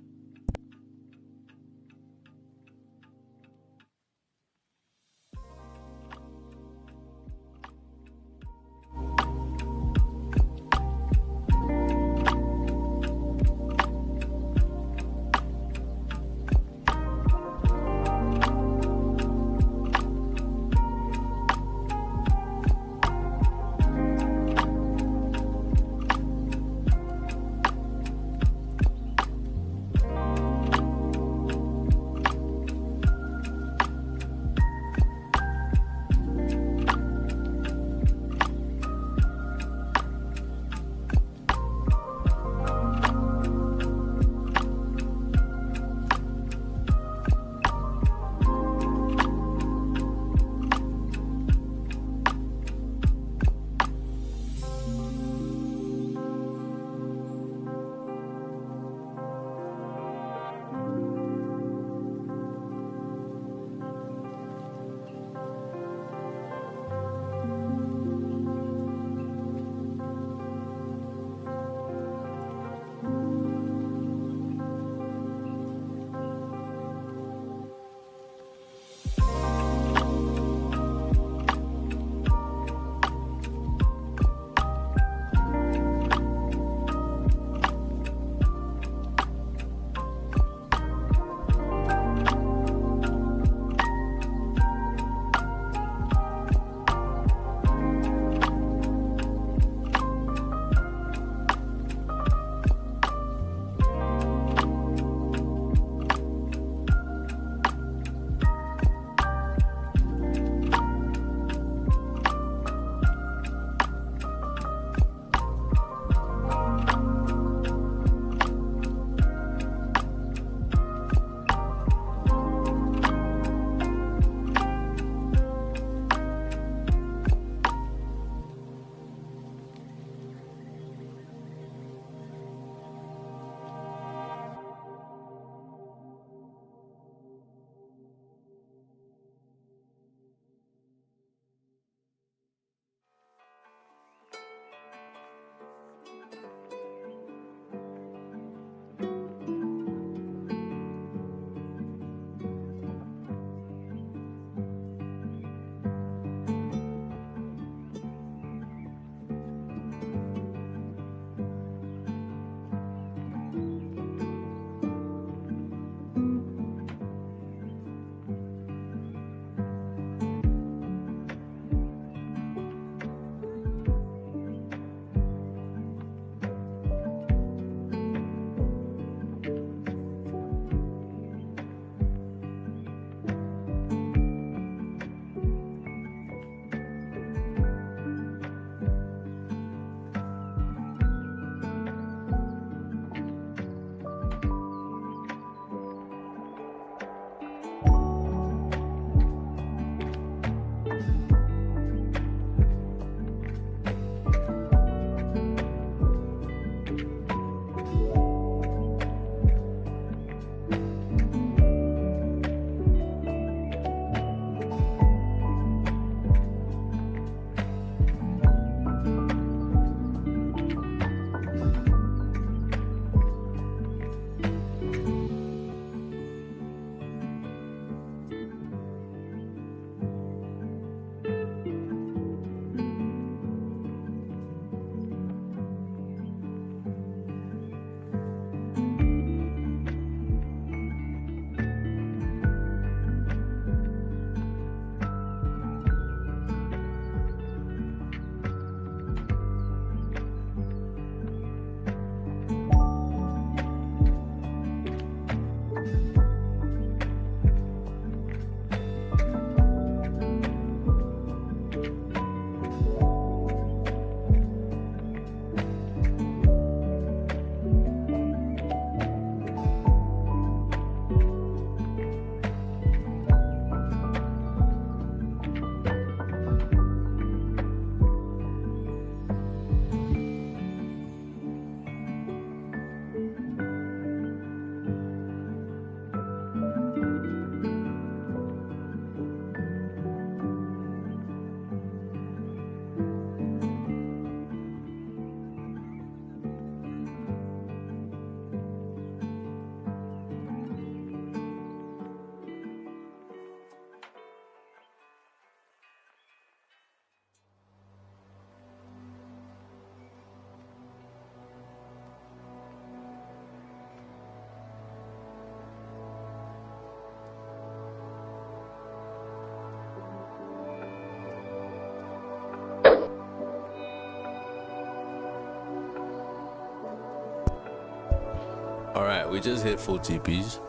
All right, we just hit full TPs.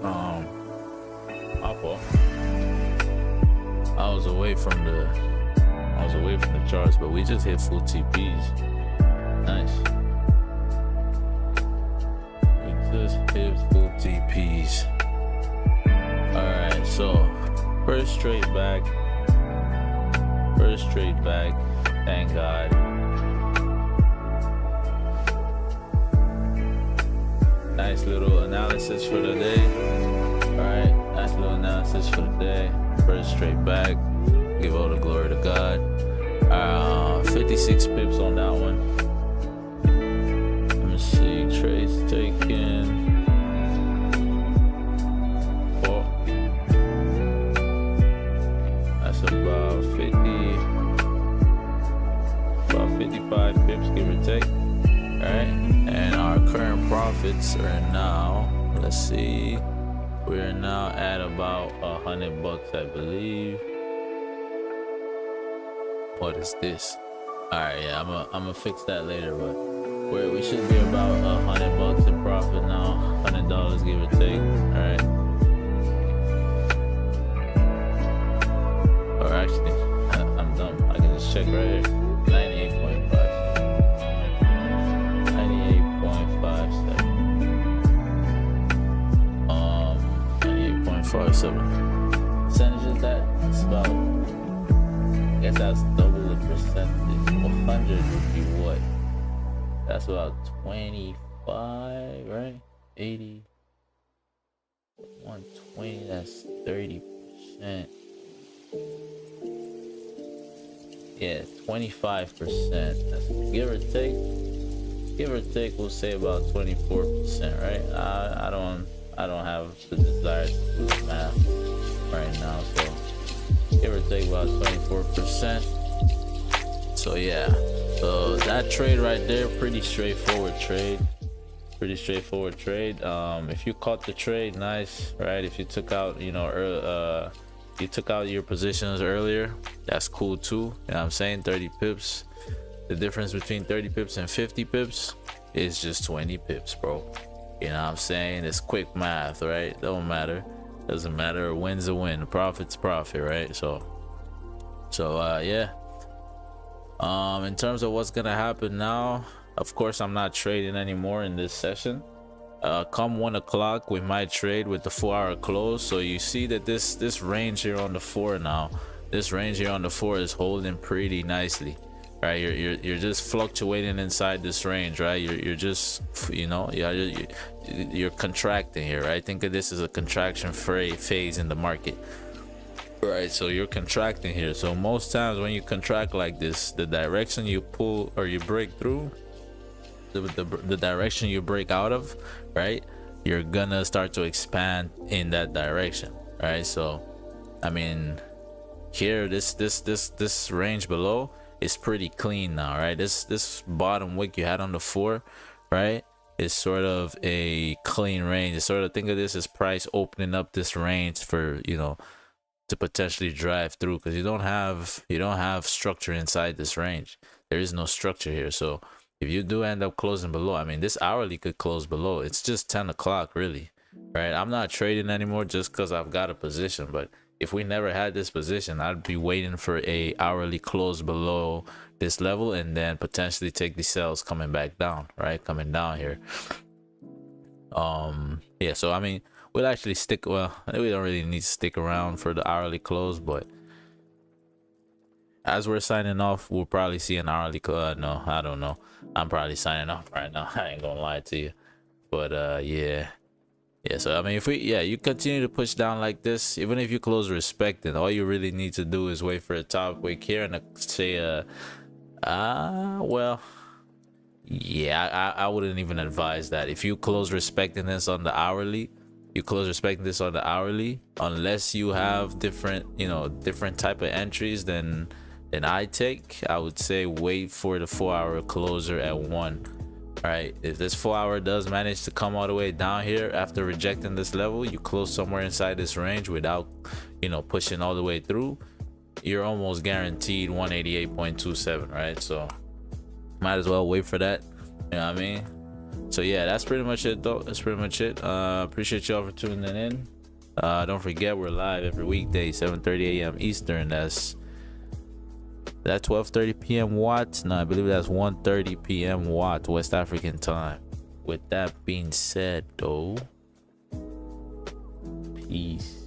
My fault. I was away from the charts, but we just hit full TPs. Nice. We just hit full TPs. All right, so first straight back. Thank God. Nice little analysis for the day. Alright, nice little analysis for the day. First straight back. Give all the glory to God. 56 pips on that one. Let me see. Trades taken. Oh. That's about 55 pips, give or take. Alright, and our current profits are now, let's see, we're now at about $100, I believe. What is this? Alright, yeah, I'm gonna fix that later, but we should be about $100 in profit now, $100, give or take. Alright, or actually, I'm dumb, I can just check right here. 98.5. 98.57. Percentage of that? It's about, I guess that's double the percentage. 100 would be what? That's about 25, right? 80. 120, that's 30%. Yeah, 25%. That's give or take, we'll say about 24%, right? I don't have the desire to do the math right now, so give or take about 24%. So yeah, so that trade right there, pretty straightforward trade. If you caught the trade, nice, right? If you took out, you took out your positions earlier, that's cool too. You know what I'm saying? 30 pips. The difference between 30 pips and 50 pips is just 20 pips, bro. You know what I'm saying? It's quick math, right? Doesn't matter. A win's a win. A profit's profit, right? So yeah. In terms of what's gonna happen now, of course I'm not trading anymore in this session. Come 1 o'clock, we might trade with the 4-hour close. So you see that this range here on the 4 now, this range here on the 4 is holding pretty nicely, right? You're just fluctuating inside this range, right? You're just, you're contracting here, right? Think of this as a contraction phase in the market, right? So you're contracting here. So most times when you contract like this, the direction you pull or you break through, the direction you break out of, right, you're gonna start to expand in that direction, right? So I mean, here this range below is pretty clean now, right? This bottom wick you had on the 4, right, is sort of a clean range. It's sort of, think of this as price opening up this range for, to potentially drive through, because you don't have structure inside this range. There is no structure here. So if you do end up closing below, I mean, this hourly could close below. It's just 10 o'clock really, right? I'm not trading anymore just because I've got a position, but if we never had this position, I'd be waiting for a hourly close below this level and then potentially take the sells coming back down, right? Coming down here. Yeah, so I mean, we'll actually stick, well, we don't really need to stick around for the hourly close, but as we're signing off, we'll probably see an hourly no, I don't know. I'm probably signing off right now. I ain't gonna lie to you, but yeah. So I mean, if you continue to push down like this, even if you close respecting, all you really need to do is wait for a top wick here and say well, yeah, I wouldn't even advise that. If you close respecting this on the hourly, unless you have different type of entries than I take, I would say wait for the 4-hour closer at 1. Right, if this 4-hour does manage to come all the way down here after rejecting this level, you close somewhere inside this range without pushing all the way through, you're almost guaranteed 188.27, right? So might as well wait for that, you know what I mean? So yeah, that's pretty much it though. That's pretty much it. Appreciate y'all for tuning in. Don't forget, we're live every weekday, 7:30 a.m. Eastern. That's 12:30 p.m. Watts. No, I believe that's 1:30 p.m. Watts, West African time. With that being said, though, peace.